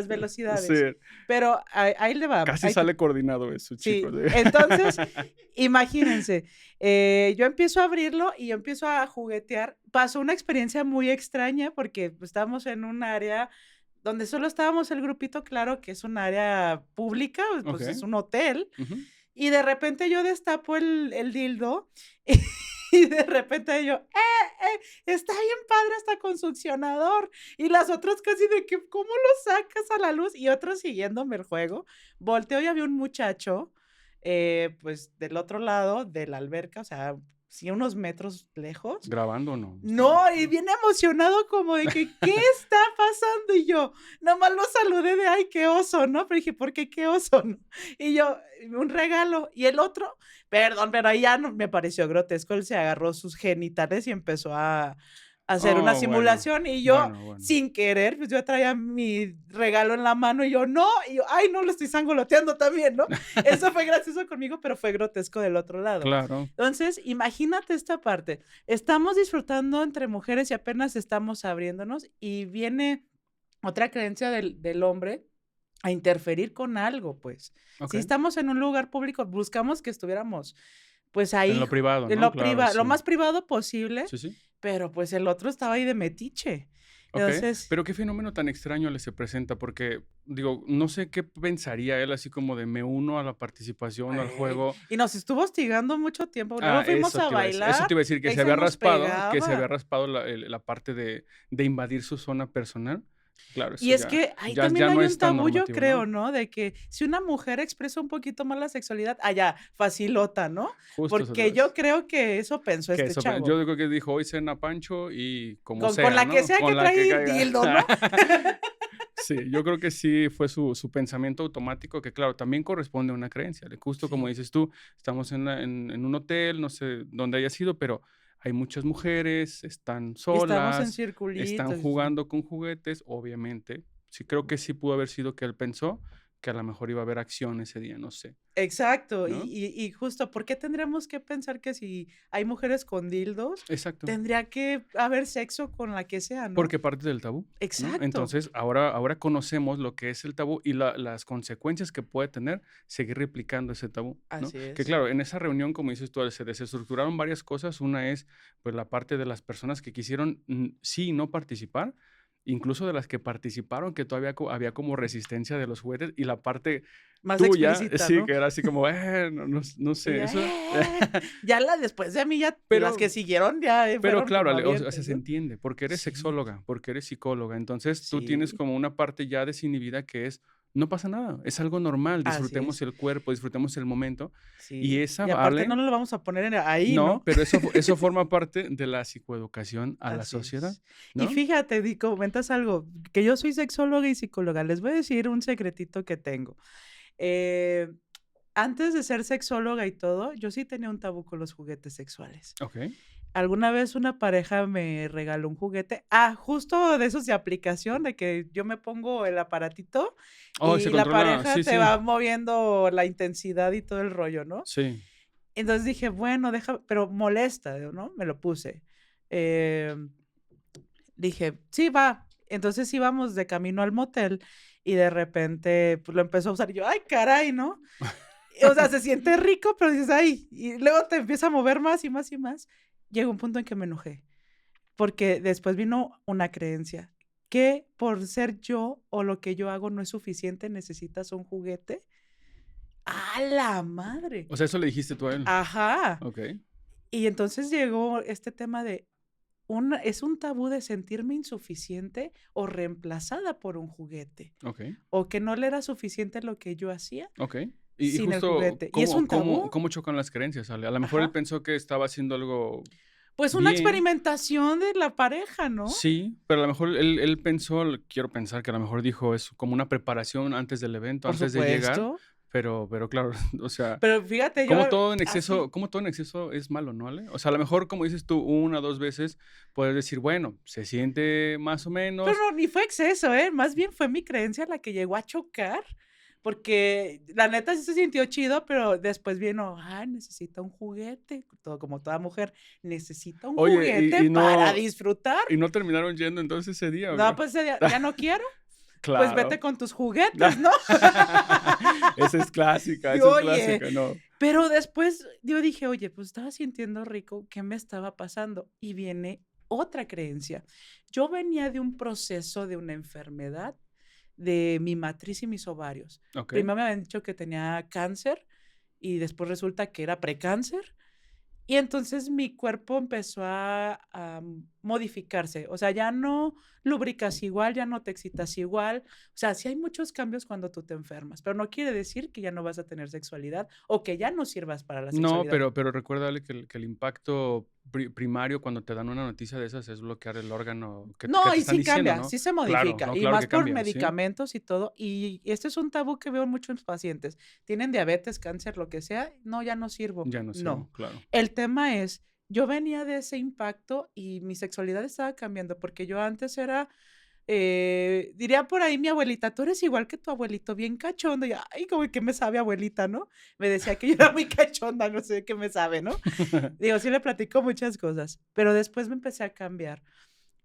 velocidades. sí, Pero ahí le va, casi ahí te sale coordinado eso, chicos. sí, entonces, imagínense, yo empiezo a abrirlo y yo empiezo a juguetear. Pasó una experiencia muy extraña porque, pues, estábamos en un área donde solo estábamos el grupito, claro que es un área pública, pues, es Okey, un hotel, ujú. y de repente yo destapo el dildo y de repente yo, está bien padre hasta con succionador. Y las otras casi de que, ¿cómo lo sacas a la luz? Y otros siguiéndome el juego. Volteo y había un muchacho, pues, del otro lado de la alberca, o sea, sí, unos metros lejos. ¿Grabando o no? No, y bien emocionado como de que, ¿qué está pasando? Y yo, nomás lo saludé de, ay, qué oso, ¿no? Pero dije, ¿por qué qué oso? ¿No? Y yo, un regalo. Y el otro, perdón, pero ahí ya no me pareció grotesco. Él se agarró sus genitales y empezó a hacer una Oh, bueno, simulación. Y yo, bueno, bueno. sin querer, pues yo traía mi regalo en la mano y yo, no, y yo, ay, no, lo estoy sangoloteando también, ¿no? Eso fue gracioso conmigo, pero fue grotesco del otro lado. Claro. Entonces, imagínate esta parte. Estamos disfrutando entre mujeres y apenas estamos abriéndonos y viene otra creencia del hombre a interferir con algo, pues. Si Okey. estamos en un lugar público, buscamos que estuviéramos, pues, En ahí lo privado, en ¿no? lo Claro, lo sí. más privado posible, Sí, sí. pero, pues, el otro estaba ahí de metiche. Okey, Entonces, pero qué fenómeno tan extraño le se presenta, porque, digo, no sé qué pensaría él, así como de me uno a la participación, al juego. y nos estuvo hostigando mucho tiempo. Luego Ah, fuimos a eso te bailar iba a decir, y ahí se nos que se había pegaba. raspado la parte de invadir su zona personal. Claro, Y eso es que ahí también ya no hay es un tan tabú, yo normativo, creo, ¿no? ¿no? De que si una mujer expresa un poquito más la sexualidad, ya, facilota, ¿no? Justo, o Porque sea, yo creo que eso pensó que este eso chavo. yo digo que dijo: "Hoy cena Pancho y como Con sea", la que ¿no? sea que Con la que trae caiga. dildo, ¿no? Sí, yo creo que sí fue su pensamiento automático, que claro, también corresponde a una creencia. Justo como Sí, dices tú, estamos en un hotel, no sé dónde haya sido, pero hay muchas mujeres, están y estamos en solas, están circulitos y sí. jugando con juguetes, obviamente. Sí, creo que sí pudo haber sido que él pensó que a lo mejor iba a haber acción ese día, no sé, Exacto, ¿no? y justo, ¿por qué tendríamos que pensar que si hay mujeres con dildos, Exacto. tendría que haber sexo con la que sea, no? Porque parte del tabú, ¿no? Exacto. Entonces, ahora conocemos lo que es el tabú y las consecuencias que puede tener seguir replicando ese tabú, ¿no? Así Que es. claro, en esa reunión, como dices tú, se desestructuraron varias cosas. Una es, pues, la parte de las personas que quisieron, sí y no participar, incluso de las que participaron, que todavía había como resistencia de los juguetes, y la parte Más tuya, explícita, sí, ¿no? que era así como, no Y sé, ya, eso. ya la después de mí, ya las que Pero siguieron ya, pero fueron claro, como o sea, abiertas, se ¿no? entiende, porque eres Sí, sexóloga, porque eres psicóloga. Entonces, tú tienes sí, como una parte ya desinhibida que es, no pasa nada, es algo normal, así disfrutemos es. el cuerpo, disfrutemos el momento. Y Sí, esa y aparte vale, no nos lo vamos a poner ahí, no, ¿no? pero eso forma parte de la psicoeducación a la Así sociedad, es. Y ¿no? fíjate, comentas algo, que yo soy sexóloga y psicóloga. Les voy a decir un secretito que tengo. Eh, Antes de ser sexóloga y todo, yo sí tenía un tabú con los juguetes sexuales. Okey. Alguna vez una pareja me regaló un juguete, justo de esos de aplicación, de que yo me pongo el aparatito Oh, se y la controla, pareja sí, te sí, va moviendo la intensidad y todo el rollo, ¿no? sí, Entonces dije, bueno, pero molesta, ¿no? Me lo puse. Em, Dije, sí, va. Entonces íbamos de camino al motel y de repente, pues, lo empezó a usar y yo, ay, caray, ¿no? O sea, se siente rico, pero dices, ay, y luego te empieza a mover más y más y más. Llegó un punto en que me enojé, porque después vino una creencia, que por ser yo o lo que yo hago no es suficiente, necesitas un juguete. ¡A la madre! o sea, eso le dijiste tú a él. Ajá. Okey, Y entonces llegó este tema de es un tabú de sentirme insuficiente o reemplazada por un juguete, okey, o que no le era suficiente lo que yo hacía okey. Y sin el justo, juguete. Y es ¿cómo un cómo tabú. cómo chocan las creencias, Ale? A lo mejor él Ajá. pensó que estaba haciendo algo Pues una bien. experimentación de la pareja, ¿no? Sí, pero a lo mejor él pensó, quiero pensar que a lo mejor dijo es como una preparación antes del evento, Por antes de llegar, supuesto. pero claro, o sea, Pero fíjate, yo así como todo en exceso es malo, ¿no, Ale? O sea, a lo mejor, como dices tú, 1 o 2 veces puedes decir, bueno, se siente más o pero menos, no, ni fue exceso, ¿eh? Más bien fue mi creencia la que llegó a chocar, porque la neta sí se sintió chido, pero después vino, necesita un juguete, todo como toda mujer, necesita un oye, juguete para disfrutar. y no terminaron yendo entonces ese día, ¿o No, qué? pues ya no quiero, pues vete Claro. con tus juguetes, ¿no? Y Esa es oye, clásica, ¿no? pero después yo dije: "Oye, pues estaba sintiendo rico, ¿qué me estaba pasando?". Y viene otra creencia. Yo venía de un proceso de una enfermedad de mi matriz y mis ovarios. Okey, Primero me habían dicho que tenía cáncer y después resulta que era precáncer. Y entonces mi cuerpo empezó a modificarse, o sea, ya no lubricas igual, ya no te excitas igual, o sea, sí hay muchos cambios cuando tú te enfermas, pero no quiere decir que ya no vas a tener sexualidad o que ya no sirvas para la no, sexualidad. pero recuérdale que el impacto primario cuando te dan una noticia de esas es bloquear el órgano que No, te y están sí diciendo, cambia, ¿no? sí se Claro, modifica, no, y claro más que por cambia, sí. medicamentos y todo, y este es un tabú que veo mucho en los pacientes. Tienen diabetes, cáncer, lo que sea, no, ya no sirvo. Ya no sirvo, No, claro. el tema es, yo venía de ese impacto y mi sexualidad estaba cambiando, porque yo antes era, diría por ahí mi abuelita: "Tú eres igual que tu abuelito, bien cachondo", y, ay, como que me sabe abuelita, ¿no? Me decía que yo era muy cachonda, no sé qué me sabe, ¿no? Digo, sí le platico muchas cosas, pero después me empecé a cambiar.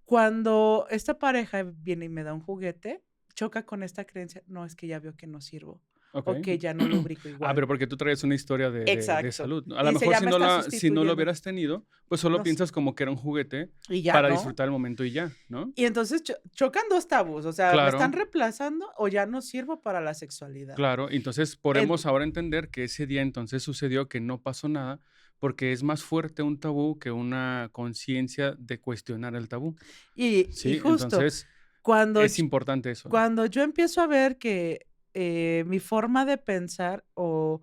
Cuando esta pareja viene y me da un juguete, choca con esta creencia, no, es que ya vio que no sirvo, o Okey. que ya no lubrico Pero igual. porque tú traes una historia de Exacto. salud, ¿no? A Y lo dice, mejor ya me está si no lo sustituyendo. hubieras tenido, pues solo No sé, piensas como que era un juguete y ya, para ¿no? disfrutar el momento y ya, ¿no? Y entonces chocan 2 tabús, o sea, ¿me están Claro, reemplazando o ya no sirvo para la sexualidad? claro. Entonces, En podemos ahora entender que ese día entonces sucedió que no pasó nada, porque es más fuerte un tabú que una conciencia de cuestionar el tabú, y ¿sí? justo, Entonces, cuando es importante eso, ¿no? Cuando yo empiezo a ver que, mi forma de pensar o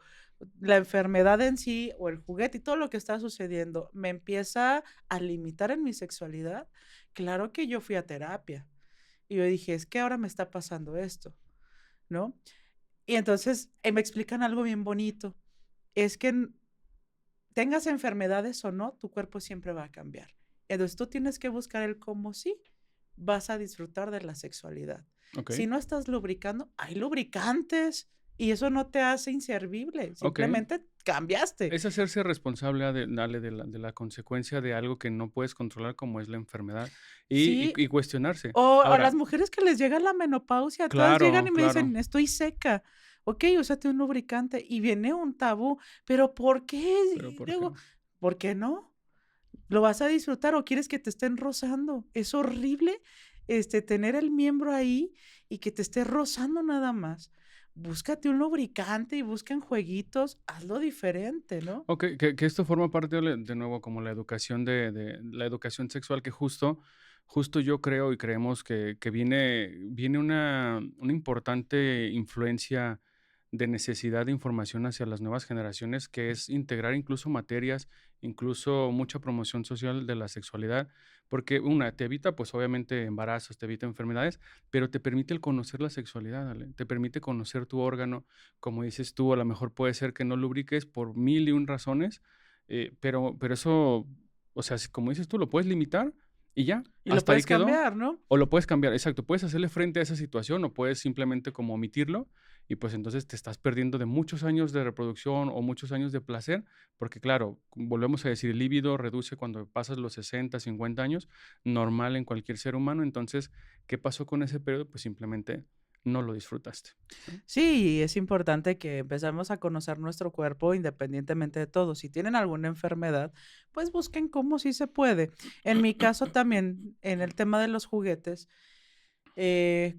la enfermedad en sí, o el juguete y todo lo que está sucediendo me empieza a limitar en mi sexualidad, claro que yo fui a terapia. Y yo dije: "Es que ahora me está pasando esto", ¿no? Y entonces, me explican algo bien bonito, es que tengas enfermedades o no, tu cuerpo siempre va a cambiar. Entonces, tú tienes que buscar el cómo sí. vas a disfrutar de la sexualidad. Ok, Si no estás lubricando, hay lubricantes y eso no te hace inservible, ok. simplemente cambiaste. Es hacerse responsable dale, de la consecuencia de algo que no puedes controlar, como es la enfermedad, Sí, y cuestionarse. o a las Ahora, mujeres que les llega la menopausia, todas llegan claro, y me claro, dicen: "Estoy seca". Okey, úsate un lubricante, y viene un tabú, ¿pero por qué? pero Y ¿por qué? luego, ¿por qué no? ¿Lo vas a disfrutar o quieres que te estén rozando? Es horrible, tener el miembro ahí y que te esté rozando nada más. Búscate un lubricante y busquen jueguitos, hazlo diferente, ¿no? Okey, que esto forma parte de nuevo como la educación de la educación sexual que justo yo creo y creemos que viene una importante influencia de necesidad de información hacia las nuevas generaciones, que es integrar incluso materias, incluso mucha promoción social de la sexualidad, porque una, te evita, pues, obviamente embarazos, te evita enfermedades, pero te permite el conocer la sexualidad, ¿vale? Te permite conocer tu órgano, como dices tú, a lo mejor puede ser que no lubriques por mil y un razones, pero eso, o sea, como dices tú, lo puedes limitar y ya, Y lo hasta ahí puedes quedó, cambiar, ¿no? o lo puedes cambiar, exacto, puedes hacerle frente a esa situación o puedes simplemente como omitirlo y pues entonces te estás perdiendo de muchos años de reproducción o muchos años de placer, porque claro, volvemos a decir, el líbido reduce cuando pasas los 60, 50 años, normal en cualquier ser humano, entonces, ¿qué pasó con ese periodo? Pues simplemente no lo disfrutaste, ¿no? Sí, es importante que empezamos a conocer nuestro cuerpo independientemente de todo. Si tienen alguna enfermedad, pues busquen cómo sí se puede. En mi caso también, en el tema de los juguetes,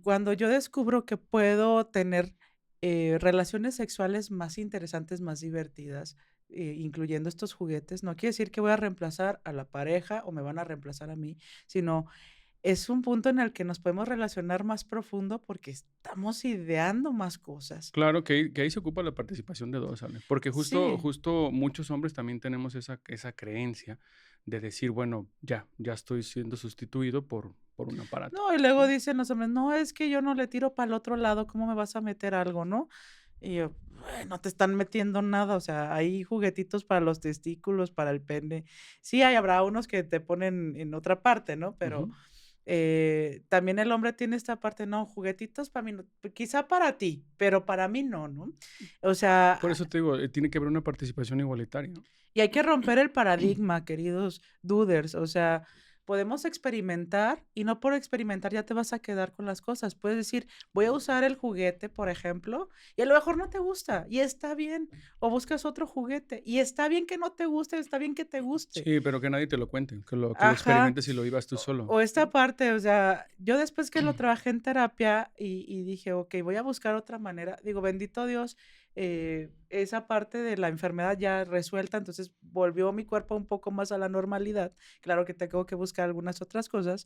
cuando yo descubro que puedo tener relaciones sexuales más interesantes, más divertidas, incluyendo estos juguetes, no quiere decir que voy a reemplazar a la pareja o me van a reemplazar a mí, sino es un punto en el que nos podemos relacionar más profundo porque estamos ideando más cosas. Claro, que ahí se ocupa la participación de 2, ¿sale? Porque Sí. justo muchos hombres también tenemos esa creencia de decir: "Bueno, ya estoy siendo sustituido por un aparato", No, y luego ¿no? dicen los hombres: "No, es que yo no le tiro para el otro lado, ¿cómo me vas a meter algo?", ¿no? Y yo: "No te están metiendo nada", o sea, hay juguetitos para los testículos, para el pene. Sí, habrá unos que te ponen en otra parte, ¿no? Pero, Ujú. también el hombre tiene esta parte, no, juguetitos para mí no, quizá para ti, pero para mí no, ¿no? O sea, Por eso te digo, tiene que haber una participación igualitaria, ¿no? y hay que romper el paradigma, queridos duders, o sea, podemos experimentar y no por experimentar ya te vas a quedar con las cosas. Puedes decir, voy a usar el juguete, por ejemplo, y a lo mejor no te gusta y está bien, o buscas otro juguete y está bien que no te guste, está bien que te guste. Sí, pero que nadie te lo cuente, que lo Ajá. experimentes y lo vivas tú solo, O esta ¿no? parte, o sea, yo después que lo trabajé en terapia y dije: "Okey, voy a buscar otra manera", digo, bendito Dios, esa parte de la enfermedad ya resuelta, entonces volvió mi cuerpo un poco más a la normalidad. Claro que tengo que buscar algunas otras cosas,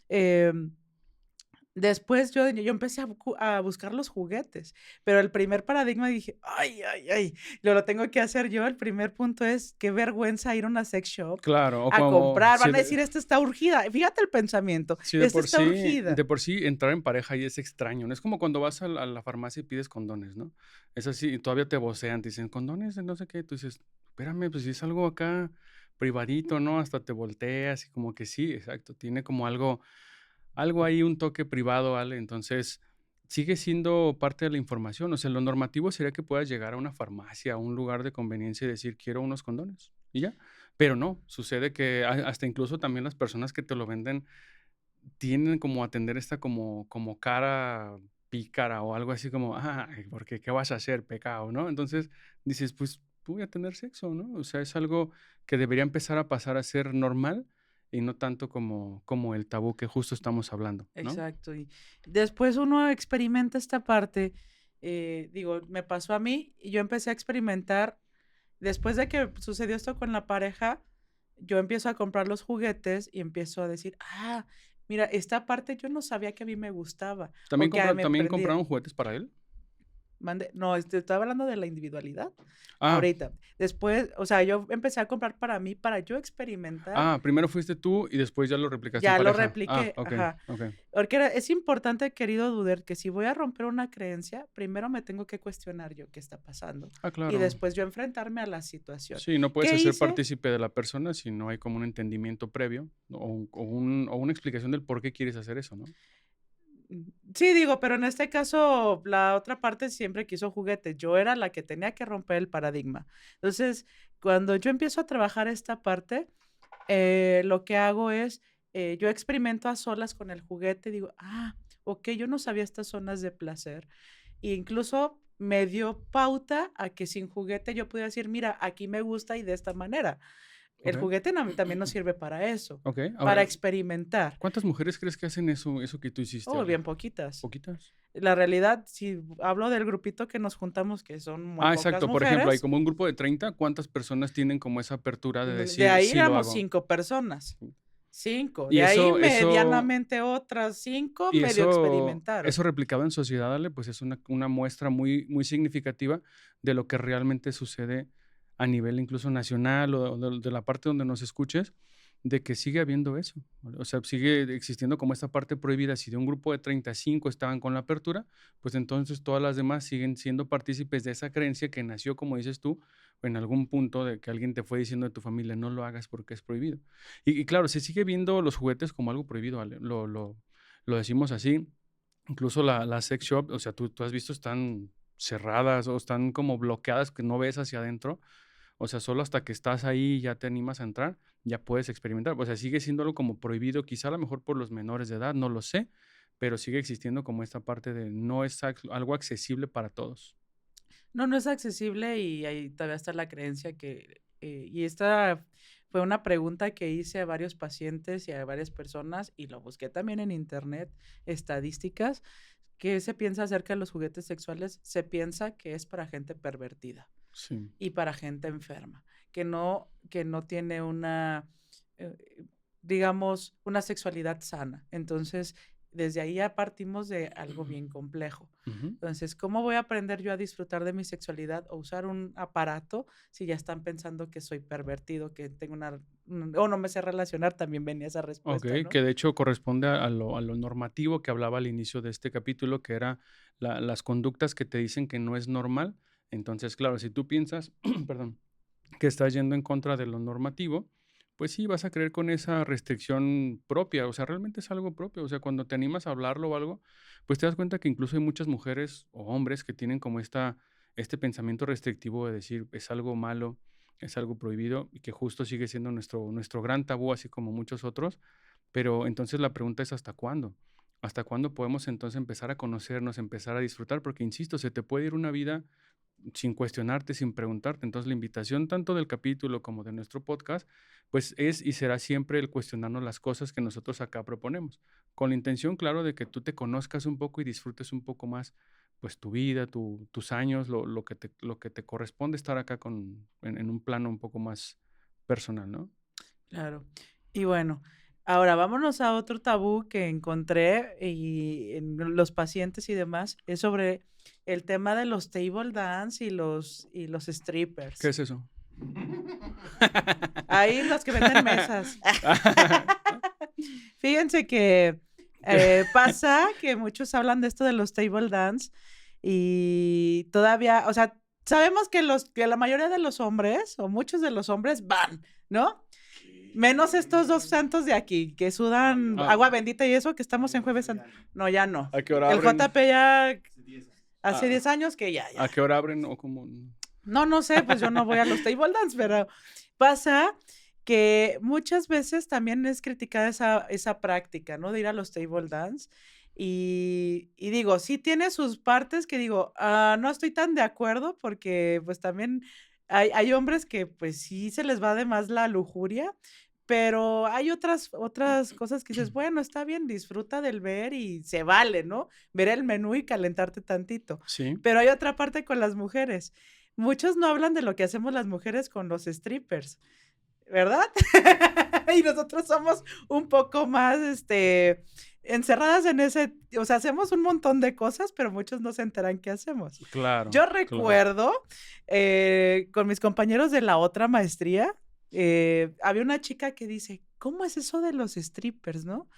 em después yo empecé a buscar los juguetes, pero el primer paradigma dije: "Ay, ay, ay, lo tengo que hacer yo". El primer punto es, qué vergüenza ir a una sex shop Claro, o a como comprar, van a decir: "Esta está urgida". Fíjate el pensamiento, si esta está urgida. de por sí entrar en pareja ahí es extraño, ¿no? Es como cuando vas a la farmacia y pides condones, ¿no? Es así, y todavía te vocean, te dicen: "Condones de no sé qué", tú dices: "Espérame, pues si es algo acá privadito, ¿no?". Hasta te volteas y como que sí, exacto, tiene como algo ahí, un toque privado, ¿vale? Entonces, sigue siendo parte de la información, o sea, lo normativo sería que puedas llegar a una farmacia, a un lugar de conveniencia y decir: "Quiero unos condones", y ya. Pero no, sucede que hasta incluso también las personas que te lo venden tienen como a tener esta como cara pícara o algo así como: "Ay, porque, ¿qué vas a hacer? Pecado", ¿no? Entonces, dices: "Pues, voy a tener sexo", ¿no? O sea, es algo que debería empezar a pasar a ser normal y no tanto como el tabú que justo estamos hablando, ¿no? Exacto, y después uno experimenta esta parte, digo, me pasó a mí, y yo empecé a experimentar después de que sucedió esto con la pareja, yo empiezo a comprar los juguetes y empiezo a decir: "Ah, mira, esta parte yo no sabía que a mí me gustaba, o que me También prendía". compraron juguetes para él? No, estaba hablando de la individualidad. Ah, Ahorita. Después, o sea, yo empecé a comprar para mí, para yo experimentar. primero fuiste tú y después ya lo replicaste en Ya lo pareja. Ah, repliqué, okey, ajá. okey. Porque es importante, querido Duder, que si voy a romper una creencia, primero me tengo que cuestionar yo qué está pasando Ah, y claro. después yo enfrentarme a la situación. Sí, no puedes ¿Qué hacer hice? partícipe de la persona si no hay como un entendimiento previo o una explicación del por qué quieres hacer eso, ¿no? Sí, digo, pero en este caso, la otra parte siempre quiso juguetes. Yo era la que tenía que romper el paradigma. Entonces, cuando yo empiezo a trabajar esta parte, lo que hago es, yo experimento a solas con el juguete, digo, ok, yo no sabía estas zonas de placer. E incluso me dio pauta a que sin juguete yo pudiera decir, mira, aquí me gusta y de esta manera. El Okey, juguete también nos sirve para eso, okey. para Ahora, experimentar. ¿cuántas mujeres crees que hacen eso que tú hiciste Oh, bien ahora? poquitas. ¿Poquitas? La realidad, si hablo del grupito que nos juntamos, que son muy pocas Exacto. Por ejemplo, hay mujeres, como un grupo de 30. ¿Cuántas personas tienen como esa apertura de de decir: ahí "Sí lo éramos hago"? 5 personas, 5. Y De ahí eso medianamente otras 5 Y medio eso experimentaron. replicado en sociedad, Ale, pues es una muestra muy significativa de lo que realmente sucede a nivel incluso nacional o de la parte donde nos escuches, de que sigue habiendo eso. O sea, sigue existiendo como esta parte prohibida. Si de un grupo de 35 estaban con la apertura, pues entonces todas las demás siguen siendo partícipes de esa creencia que nació, como dices tú, en algún punto de que alguien te fue diciendo de tu familia: "No lo hagas porque es prohibido". Y claro, se sigue viendo los juguetes como algo prohibido, Ale, lo decimos así. Incluso la sex shop, o sea, tú has visto, están cerradas o están como bloqueadas, que no ves hacia adentro. O sea, solo hasta que estás ahí y ya te animas a entrar, ya puedes experimentar. O sea, sigue siendo algo como prohibido, quizá a lo mejor por los menores de edad, no lo sé, pero sigue existiendo como esta parte de no es algo accesible para todos. No, no es accesible y ahí todavía está la creencia que, y esta fue una pregunta que hice a varios pacientes y a varias personas y lo busqué también en internet, estadísticas. ¿Qué se piensa acerca de los juguetes sexuales? Se piensa que es para gente pervertida Sí. y para gente enferma, que no tiene una, eh, digamos, una sexualidad sana. Entonces, desde ahí ya partimos de algo bien complejo. Ujú. Entonces, ¿cómo voy a aprender yo a disfrutar de mi sexualidad o usar un aparato si ya están pensando que soy pervertido, que tengo o no me sé relacionar? También venía esa respuesta, Okey, ¿no? que de hecho corresponde a lo normativo que hablaba al inicio de este capítulo, que era las conductas que te dicen que no es normal. Entonces, claro, si tú piensas, perdón, que estás yendo en contra de lo normativo, pues sí, vas a creer con esa restricción propia, o sea, realmente es algo propio, o sea, cuando te animas a hablarlo o algo, pues te das cuenta que incluso hay muchas mujeres o hombres que tienen como este pensamiento restrictivo de decir es algo malo, es algo prohibido y que justo sigue siendo nuestro gran tabú, así como muchos otros, pero entonces la pregunta es ¿hasta cuándo? ¿Hasta cuándo podemos entonces empezar a conocernos, empezar a disfrutar? Porque, insisto, se te puede ir una vida sin cuestionarte, sin preguntarte. Entonces, la invitación tanto del capítulo como de nuestro podcast, pues es y será siempre el cuestionarnos las cosas que nosotros acá proponemos, con la intención, claro, de que tú te conozcas un poco y disfrutes un poco más, pues tu vida, tus años, lo que te corresponde estar acá en un plano un poco más personal, ¿no? Claro. Y bueno, ahora vámonos a otro tabú que encontré en los pacientes y demás, es sobre el tema de los table dance y los ¿Qué strippers. es eso? Ahí los que venden mesas. Fíjense que ¿Qué? pasa que muchos hablan de esto de los table dance y todavía, o sea, sabemos que la mayoría de los hombres o muchos de los hombres van, ¿no? Menos estos dos santos de aquí que sudan Ah, agua bendita y eso que estamos en Jueves Santo. No, ya no. ¿a qué hora El abren? JP ya hace Ah, 10 años que ya. ¿A qué hora abren o cómo? No, no sé, pues yo no voy a los table dance, pero pasa que muchas veces también es criticada esa práctica, ¿no? De ir a los table dance. Y digo, sí tiene sus partes que digo, no estoy tan de acuerdo porque pues también hay hombres que pues sí se les va de más la lujuria, pero hay otras cosas que dices, bueno, está bien, disfruta del ver y se vale, ¿no? Ver el menú y calentarte tantito. Sí. Pero hay otra parte con las mujeres. Muchos no hablan de lo que hacemos las mujeres con los strippers, ¿verdad? Y nosotros somos un poco más, encerradas en ese, o sea, hacemos un montón de cosas, pero muchos no se enteran qué hacemos. Claro, Yo claro. recuerdo con mis compañeros de la otra maestría, había una chica que dice, ¿cómo es eso de los strippers, no?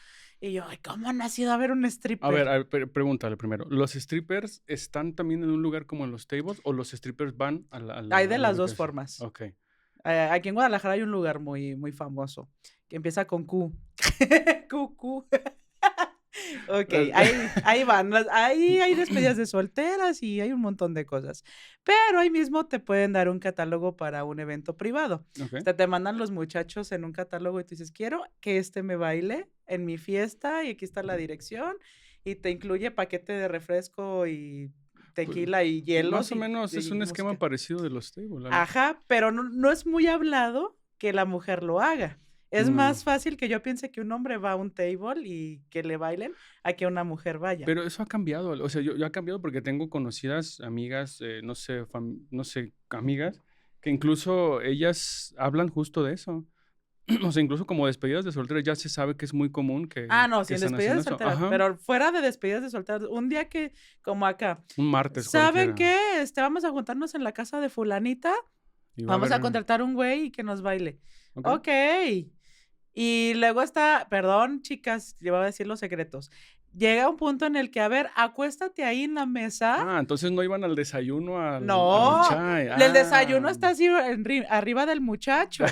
Y yo, ay, ¿cómo han nacido a ver un A ver, stripper? pregúntale primero. ¿Los strippers están también en un lugar como en los tables o los strippers van a Hay de a la las dos ubicación? formas. Ok. Aquí en Guadalajara hay un lugar muy, muy famoso que empieza con Q. Q. Ok, ahí van. Ahí hay despedidas de solteras y hay un montón de cosas. Pero ahí mismo te pueden dar un catálogo para un evento privado. Ok. O sea, te mandan los muchachos en un catálogo y tú dices, quiero que me baile en mi fiesta y aquí está la dirección y te incluye paquete de refresco y Pues, tequila y hielos más o menos es y un esquema música. parecido de los tables. Ajá, pero no es muy hablado que la mujer lo haga. Es más fácil que yo piense que un hombre va a un table y que le bailen a que una mujer vaya. Pero eso ha cambiado, o sea, yo ha cambiado porque tengo conocidas amigas, no sé, no sé, amigas, que incluso ellas hablan justo de eso. O sea, incluso como despedidas de soltera ya se sabe que es muy común No, que sí, en están despedidas haciendo de eso. solteras, Ajá, pero fuera de despedidas de solteras, un día que, como acá, un martes ¿saben cualquiera. qué? Vamos a juntarnos en la casa de fulanita, Y va a vamos a haber, contratar un güey y que nos baile. ok. Ok. Y luego está, perdón, chicas, le voy a decir los secretos. Llega un punto en el que, a ver, acuéstate ahí en la mesa. Entonces no iban al desayuno al No, chai. el desayuno está así arriba del muchacho.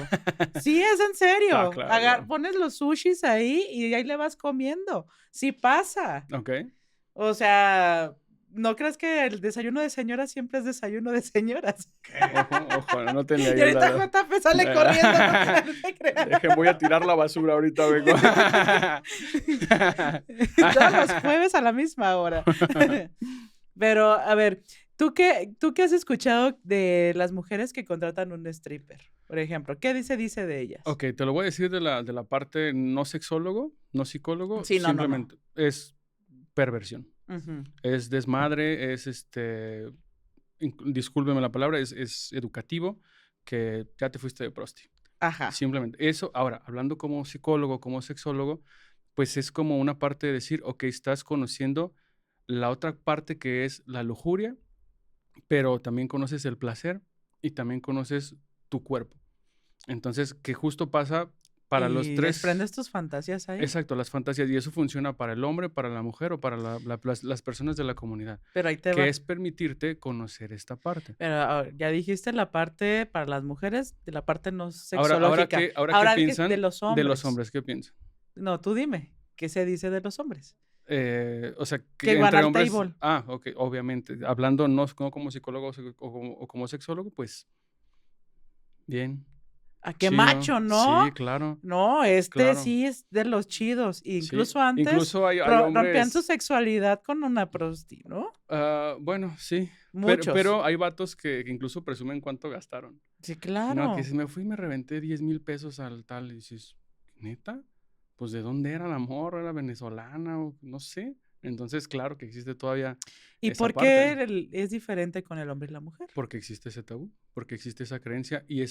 Sí, es en serio. Claro, claro. Pones los sushis ahí y ahí le vas comiendo. Sí pasa. Ok. O sea, ¿no crees que el desayuno de señoras siempre es desayuno de señoras? Ojo, no tenía Y yo ahorita la... JP sale corriendo. No te creas. Deje, voy a tirar la basura, ahorita vengo. Todos los jueves a la misma hora. Pero, a ver, ¿tú qué has escuchado de las mujeres que contratan un stripper? Por ejemplo, ¿qué dice de ellas? Ok, te lo voy a decir de la parte no sexólogo, no psicólogo, Sí, no. simplemente es perversión. Ujú. Es desmadre, es discúlpeme la palabra, es educativo, que ya te fuiste de prosti. Ajá. Simplemente. Eso, ahora, hablando como psicólogo, como sexólogo, pues es como una parte de decir, ok, estás conociendo la otra parte que es la lujuria, pero también conoces el placer y también conoces tu cuerpo. Entonces, que justo pasa para los ¿Y tres. desprendes tus fantasías ahí? Exacto, las fantasías. Y eso funciona para el hombre, para la mujer o para las personas de la comunidad. Pero ahí te Que va. es permitirte conocer esta parte. Pero ya dijiste la parte para las mujeres, de la parte no Ahora sexológica. ¿qué Ahora piensan de los hombres. de los hombres? ¿Qué piensan? No, tú dime, ¿qué se dice de los hombres? O sea, Que que van entre al hombres. table. Ok, obviamente. Hablando no como psicólogo o como sexólogo, pues bien. ¿A qué Chido. macho, no? Sí, claro. No, Claro. sí es de los chidos. Sí. Incluso antes Incluso hay rompían su hombres. sexualidad con una prosti, ¿no? Bueno, sí. Muchos. Pero hay vatos que incluso presumen cuánto gastaron. Sí, No, claro. que si me fui y me reventé 10,000 pesos al tal. Y dices, ¿neta? Pues ¿de dónde era la morra? ¿Era venezolana? O no sé. Entonces, claro que existe todavía ¿Y esa por parte. qué es diferente con el hombre y la mujer? Porque existe ese tabú, porque existe esa creencia y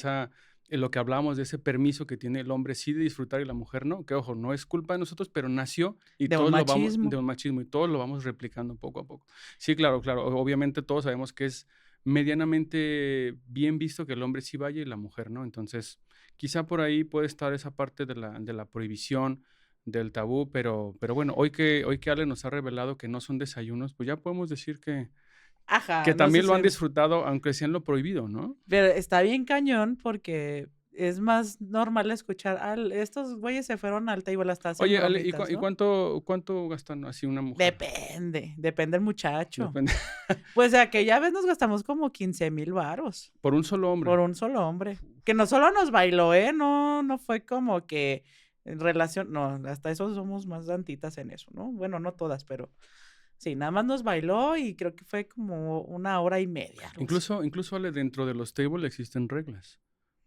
lo que hablábamos de ese permiso que tiene el hombre sí de disfrutar y la mujer no, que ojo, no es culpa de nosotros, pero nació y De un todos lo vamos, machismo. de un machismo y todos lo vamos replicando poco a poco. Sí, claro, obviamente todos sabemos que es medianamente bien visto que el hombre sí vaya y la mujer no, entonces quizá por ahí puede estar esa parte de la prohibición, del tabú, pero bueno, hoy que Ale nos ha revelado que no son desayunos, pues ya podemos decir que Ajá. también sé lo han si- disfrutado, aunque sea en lo prohibido, ¿no? Pero está bien cañón porque es más normal escuchar, estos güeyes se fueron al table hasta hacen Oye, Ale, bromitas, ¿y ¿no? cuánto gastan así una mujer? Depende el muchacho. Depende. Pues de aquella vez nos gastamos como 15,000 varos Por un solo hombre. por un solo hombre. Que no solo nos bailó, no fue como que en relación, no, hasta eso somos más santitas en eso, ¿no? Bueno, no todas, pero sí, nada más nos bailó y creo que fue como 1 hora y media. algo así. Incluso Ale, dentro de los tables existen reglas.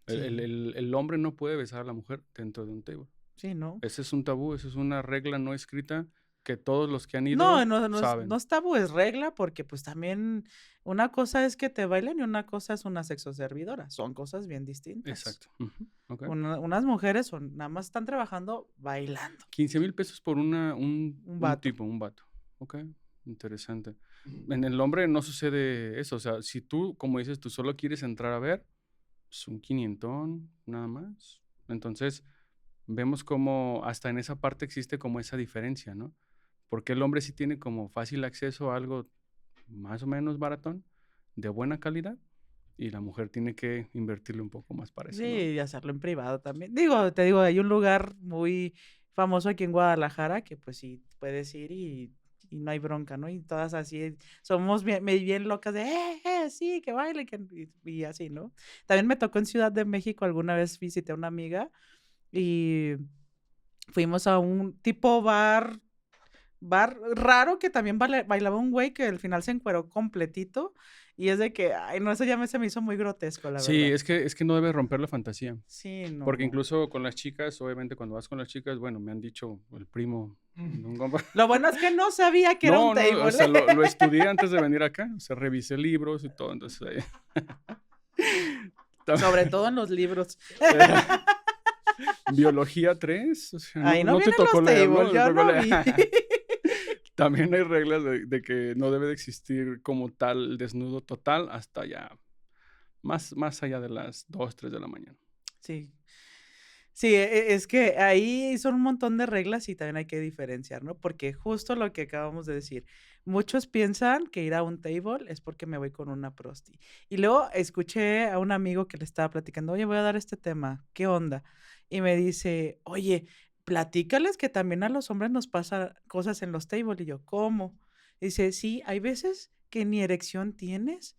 Sí. El hombre no puede besar a la mujer dentro de un table. Sí, ¿no? Ese es un tabú, esa es una regla no escrita que todos los que han No, ido no saben. es tabú, es regla, porque, pues, también una cosa es que te bailen y una cosa es una sexoservidora, son cosas bien distintas. Exacto. Ujú, okey. Unas mujeres son nada más están trabajando bailando. 15,000 pesos por Un un vato. tipo, un vato. Okey, interesante. En el hombre no sucede eso, o sea, si tú, como dices, tú solo quieres entrar a ver, pues un quinientón, nada más. Entonces, vemos cómo hasta en esa parte existe como esa diferencia, ¿no? Porque el hombre sí tiene como fácil acceso a algo más o menos baratón, de buena calidad, y la mujer tiene que invertirle un poco más para Sí, eso, ¿no? y hacerlo en privado también. Digo, te digo, hay un lugar muy famoso aquí en Guadalajara que, pues, sí puedes ir y no hay bronca, ¿no? Y todas así somos bien locas de, sí, que baile, que y así, ¿no? También me tocó en Ciudad de México, alguna vez visité a una amiga y fuimos a un tipo bar raro que también bailaba un güey que al final se encueró completito, y es de que, ay, no, eso ya se me hizo muy grotesco, la Sí, verdad. es que no debes romper la fantasía, Sí, no, porque no. incluso con las chicas, obviamente, cuando vas con las chicas, bueno, me han dicho el primo de un compa. Lo bueno es que no sabía que era un No, no, o table. sea, lo estudié antes de venir acá, o sea, revisé libros y todo, entonces ahí tam Sobre todo en los libros. biología 3, o sea, Ahí no no te vienen tocó los leer, tables, ¿no? Te yo tocó no leer. vi. También hay reglas de que no debe de existir como tal desnudo total hasta ya más allá de las 2, 3 de la mañana. Sí. Sí, es que ahí son un montón de reglas y también hay que diferenciar, ¿no? Porque justo lo que acabamos de decir, muchos piensan que ir a un table es porque me voy con una prosti. Y luego escuché a un amigo que le estaba platicando, oye, voy a dar este tema, ¿qué onda? Y me dice, oye, platícales que también a los hombres nos pasa cosas en los tables. Y yo, ¿cómo? Dice, sí, hay veces que ni erección tienes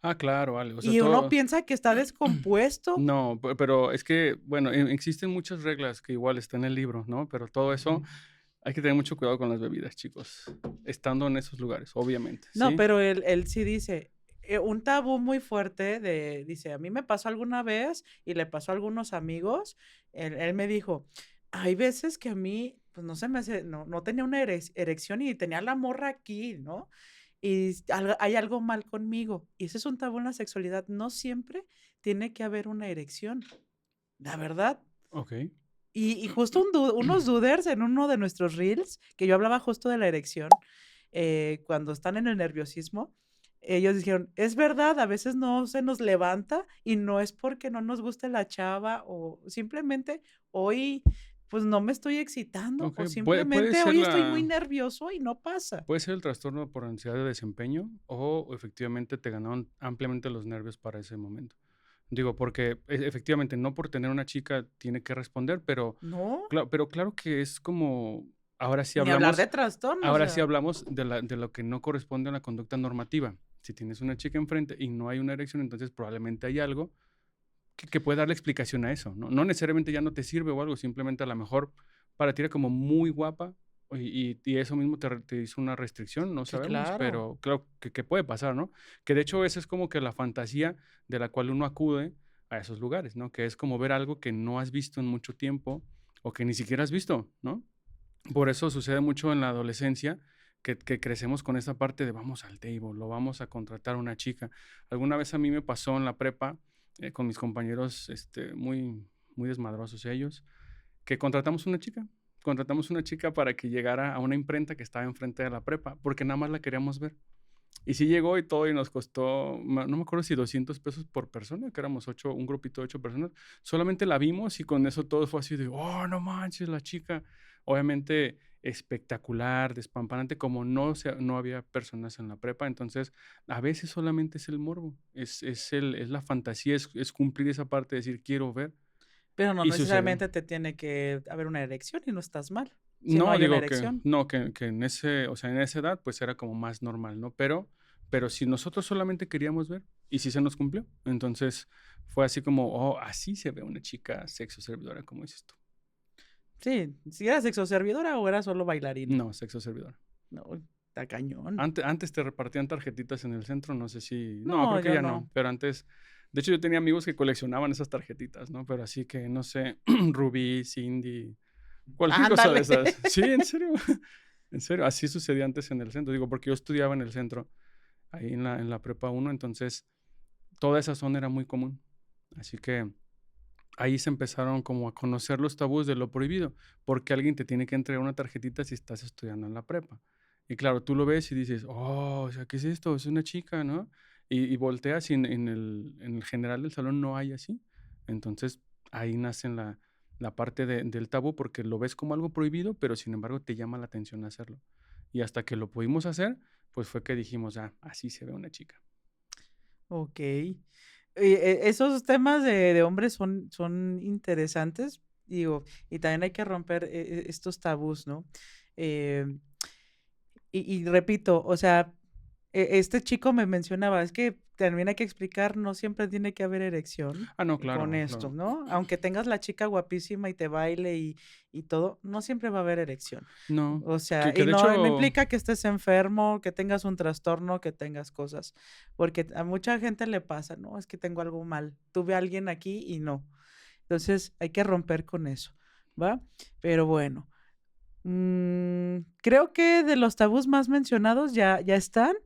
Ah, claro, vale, o sea, y uno todo piensa que está descompuesto. no, pero es que, bueno, existen muchas reglas que igual está en el libro, ¿no? Pero todo eso hay que tener mucho cuidado con las bebidas, chicos, estando en esos lugares, obviamente, No, ¿sí? pero él sí dice, un tabú muy fuerte dice: "A mí me pasó alguna vez y le pasó a algunos amigos". Él me dijo: "Hay veces que a mí, pues, no se me hace no tenía una erección y tenía la morra aquí, ¿no? Y hay algo mal conmigo". Y ese es un tabú en la sexualidad, no siempre tiene que haber una erección, la verdad. Okey. Y justo unos duders en uno de nuestros reels, que yo hablaba justo de la erección, cuando están en el nerviosismo, ellos dijeron: "Es verdad, a veces no se nos levanta y no es porque no nos guste la chava o simplemente hoy, pues, no me estoy excitando o Okey, puede simplemente ser hoy estoy muy la nervioso y no pasa". puede ser el trastorno por ansiedad de desempeño, o efectivamente te ganaron ampliamente los nervios para ese momento. Digo, porque efectivamente, no por tener una chica tiene que responder, No, pero claro que es como ahora sí ni hablar de hablamos trastorno, o ahora sí sea, hablamos de lo que no corresponde a la conducta normativa. Si tienes una chica enfrente y no hay una erección, entonces probablemente hay algo que puede darle explicación a eso, ¿no? No necesariamente ya no te sirve o algo, simplemente a lo mejor para ti era como muy guapa y eso mismo te hizo una restricción, no sí, sabemos, claro. pero claro que puede pasar, ¿no? Que de hecho esa es como que la fantasía de la cual uno acude a esos lugares, ¿no? Que es como ver algo que no has visto en mucho tiempo o que ni siquiera has visto, ¿no? Por eso sucede mucho en la adolescencia que crecemos con esa parte de vamos al table, lo vamos a contratar a una chica. Alguna vez a mí me pasó en la prepa, con mis compañeros, muy desmadrosos ellos, que contratamos una chica para que llegara a una imprenta que estaba enfrente de la prepa, porque nada más la queríamos ver. Y sí llegó y todo, y nos costó, no me acuerdo si 200 pesos por persona, que éramos ocho, un grupito de 8 personas. Solamente la vimos y con eso todo fue así de, oh, no manches, la chica. Obviamente espectacular, despampanante, como no había personas en la prepa. Entonces, a veces solamente es el morbo, es la fantasía, es cumplir esa parte de decir, quiero ver, Pero no y sucedió. necesariamente te tiene que haber una erección y no estás mal, si no No, hay una digo que erección. no, que en ese, o sea, en esa edad, pues, era como más normal, ¿no? Pero si nosotros solamente queríamos ver, y sí se nos cumplió. Entonces, fue así como, oh, así se ve una chica sexo servidora, como dices tú. Sí, si era sexoservidora o era solo bailarina. No, sexo servidora. No, está cañón. Antes te repartían tarjetitas en el centro, no sé si no, No, creo que yo ya no. no, pero antes de hecho, yo tenía amigos que coleccionaban esas tarjetitas, ¿no? Pero así que, no sé, Rubí, Cindy, cualquier cosa de Ándale. esas. Sí, en serio. En serio, así sucedía antes en el centro. Digo, porque yo estudiaba en el centro, ahí en la prepa uno, entonces toda esa zona era muy común. Así que ahí se empezaron como a conocer los tabús de lo prohibido, porque alguien te tiene que entregar una tarjetita si estás estudiando en la prepa. Y claro, tú lo ves y dices, oh, o sea, ¿qué es esto? Es una chica, ¿no? Y volteas y en el general del salón no hay así. Entonces ahí nace la parte del tabú porque lo ves como algo prohibido, pero sin embargo te llama la atención hacerlo. Y hasta que lo pudimos hacer, pues fue que dijimos, ah, así se ve una chica. Ok. Esos temas de hombres son interesantes, digo, y también hay que romper estos tabús, ¿no? Eh, y repito, o sea, este chico me mencionaba, es que también hay que explicar, no siempre tiene que haber erección Ah, no, con claro, esto, claro. ¿no? Aunque tengas la chica guapísima y te baile y todo, no siempre va a haber erección. No, O sea, que y de no hecho, implica que estés enfermo, que tengas un trastorno, que tengas cosas, porque a mucha gente le pasa, ¿no? Es que tengo algo mal, tuve a alguien aquí y no. Entonces hay que romper con eso, ¿va? Pero bueno, creo que de los tabús más mencionados ya están.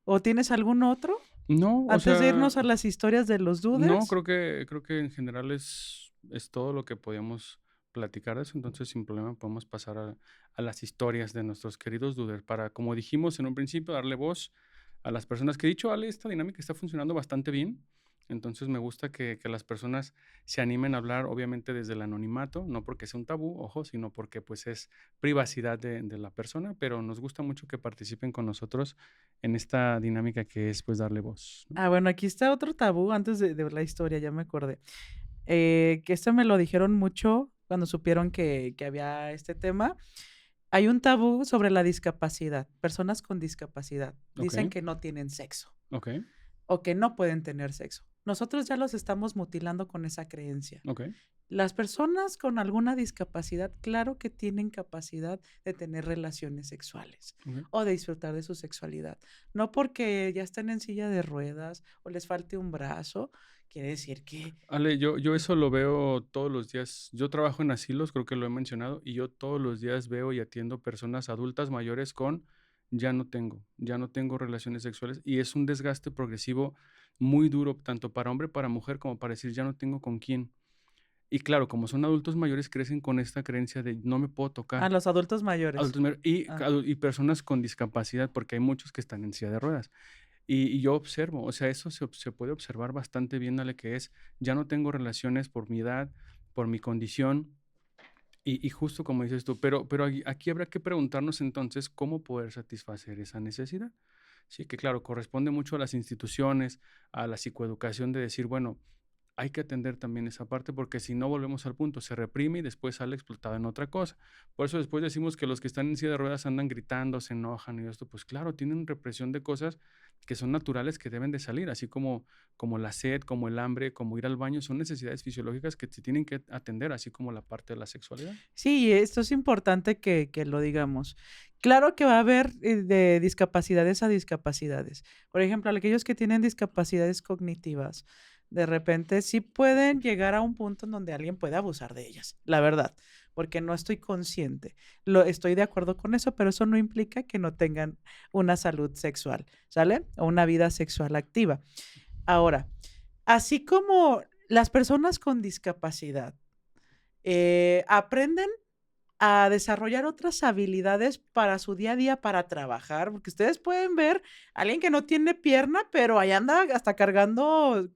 ¿O tienes algún otro? no, o Antes de sea, irnos a las historias de los no, Doodles. creo que en general es todo lo que podíamos platicar de eso, entonces sin problema podemos pasar a las historias de nuestros queridos Duder para, como dijimos en un principio, darle voz a las personas que he dicho, Ale, esta dinámica está funcionando bastante bien, entonces me gusta que las personas se animen a hablar, obviamente desde el anonimato, no porque sea un tabú, ojo, sino porque pues es privacidad de la persona, pero nos gusta mucho que participen con nosotros en esta dinámica que es pues darle voz, ¿no? Ah, bueno, aquí está otro tabú antes de la historia, ya me acordé. Que este me lo dijeron mucho cuando supieron que había este tema. Hay un tabú sobre la discapacidad. Personas con discapacidad Ok, dicen que no tienen sexo ok, o que no pueden tener sexo. Nosotros ya los estamos mutilando con esa creencia. ok. Las personas con alguna discapacidad, claro que tienen capacidad de tener relaciones sexuales Ok. o de disfrutar de su sexualidad. No porque ya estén en silla de ruedas o les falte un brazo, quiere decir que Ale, yo eso lo veo todos los días. Yo trabajo en asilos, creo que lo he mencionado, y yo todos los días veo y atiendo personas adultas mayores con ya no tengo relaciones sexuales, y es un desgaste progresivo muy duro, tanto para hombre, para mujer, como para decir ya no tengo con quién. Y claro, como son adultos mayores, crecen con esta creencia de no me puedo a tocar. los adultos mayores. Adultos mayores Ah, y personas con discapacidad, porque hay muchos que están en silla de ruedas. Y yo observo, o sea, eso se puede observar bastante bien, Ale, que es, ya no tengo relaciones por mi edad, por mi condición, y justo como dices tú, pero aquí habrá que preguntarnos entonces cómo poder satisfacer esa necesidad. Sí, que claro, corresponde mucho a las instituciones, a la psicoeducación de decir, bueno, hay que atender también esa parte porque si no volvemos al punto, se reprime y después sale explotado en otra cosa. Por eso después decimos que los que están en silla de ruedas andan gritando, se enojan y esto, pues claro, tienen represión de cosas que son naturales que deben de salir, así como la sed, como el hambre, como ir al baño, son necesidades fisiológicas que se tienen que atender, así como la parte de la sexualidad. sí, esto es importante que lo digamos. Claro que va a haber de discapacidades a discapacidades. Por ejemplo, aquellos que tienen discapacidades cognitivas, de repente sí pueden llegar a un punto en donde alguien puede abusar de ellas, la verdad, porque no estoy consciente. Estoy de acuerdo con eso, pero eso no implica que no tengan una salud sexual, ¿sale? O una vida sexual activa. Ahora, así como las personas con discapacidad aprenden a desarrollar otras habilidades para su día a día, para trabajar, porque ustedes pueden ver a alguien que no tiene pierna, pero ahí anda hasta cargando,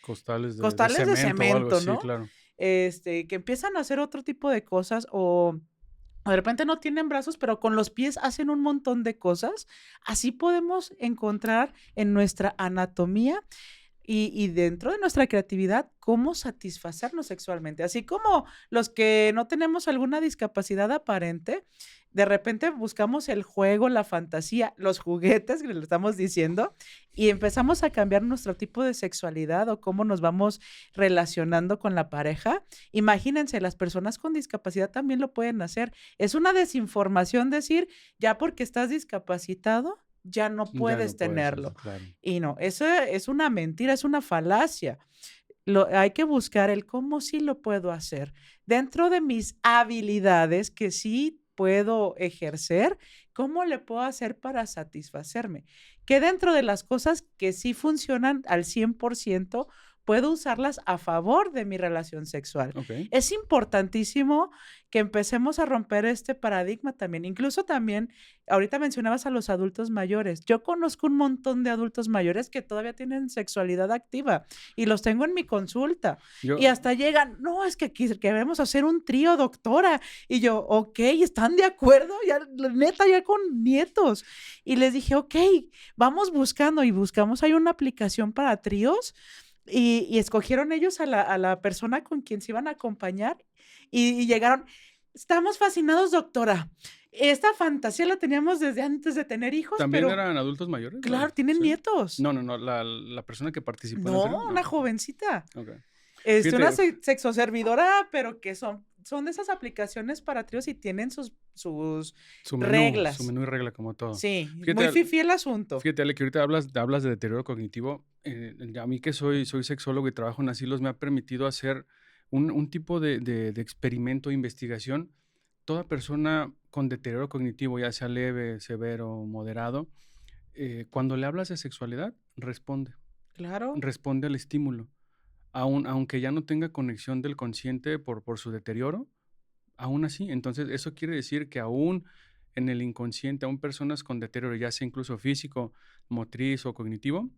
Costales de costales de cemento o algo cemento, así, ¿no? claro. Que empiezan a hacer otro tipo de cosas o de repente no tienen brazos, pero con los pies hacen un montón de cosas. Así podemos encontrar en nuestra anatomía y dentro de nuestra creatividad, cómo satisfacernos sexualmente. Así como los que no tenemos alguna discapacidad aparente, de repente buscamos el juego, la fantasía, los juguetes, que le estamos diciendo, y empezamos a cambiar nuestro tipo de sexualidad o cómo nos vamos relacionando con la pareja. Imagínense, las personas con discapacidad también lo pueden hacer. Es una desinformación decir, ya porque estás discapacitado, ya no Ya puedes no puedes eso, tenerlo. claro. Y no, eso es una mentira, es una falacia. Hay que buscar el cómo sí lo puedo hacer dentro de mis habilidades que sí puedo ejercer, ¿cómo le puedo hacer para satisfacerme? Que dentro de las cosas que sí funcionan al 100%, puedo usarlas a favor de mi relación sexual. Okey. Es importantísimo que empecemos a romper este paradigma también. Incluso también, ahorita mencionabas a los adultos mayores. Yo conozco un montón de adultos mayores que todavía tienen sexualidad activa y los tengo en mi consulta. Y Yo hasta llegan, no, es que queremos hacer un trío, doctora. Y yo, ok, ¿están de acuerdo? Ya, neta, ya con nietos. Y les dije, ok, vamos buscando y buscamos, hay una aplicación para tríos y escogieron ellos a la persona con quien se iban a acompañar y llegaron, estamos fascinados, doctora. Esta fantasía la teníamos desde antes de tener hijos, ¿También pero eran adultos mayores? claro, tienen ¿Sí? nietos. No, no, no, la persona que participó en el No, trío, no. una jovencita. Okey. Una Fíjate, sexoservidora, pero que son de esas aplicaciones para tríos y tienen sus su reglas. menú y regla como todo. Sí, Fíjate muy al fifí el asunto. Fíjate, Ale, que ahorita hablas de deterioro cognitivo, a mí que soy sexólogo y trabajo en asilos, me ha permitido hacer un tipo de experimento, investigación. Toda persona con deterioro cognitivo, ya sea leve, severo, moderado, cuando le hablas de sexualidad, Claro, responde al estímulo. Aunque ya no tenga conexión del consciente por su deterioro, aún así. Entonces, eso quiere decir que aún en el inconsciente, aún personas con deterioro, ya sea incluso físico, motriz o cognitivo,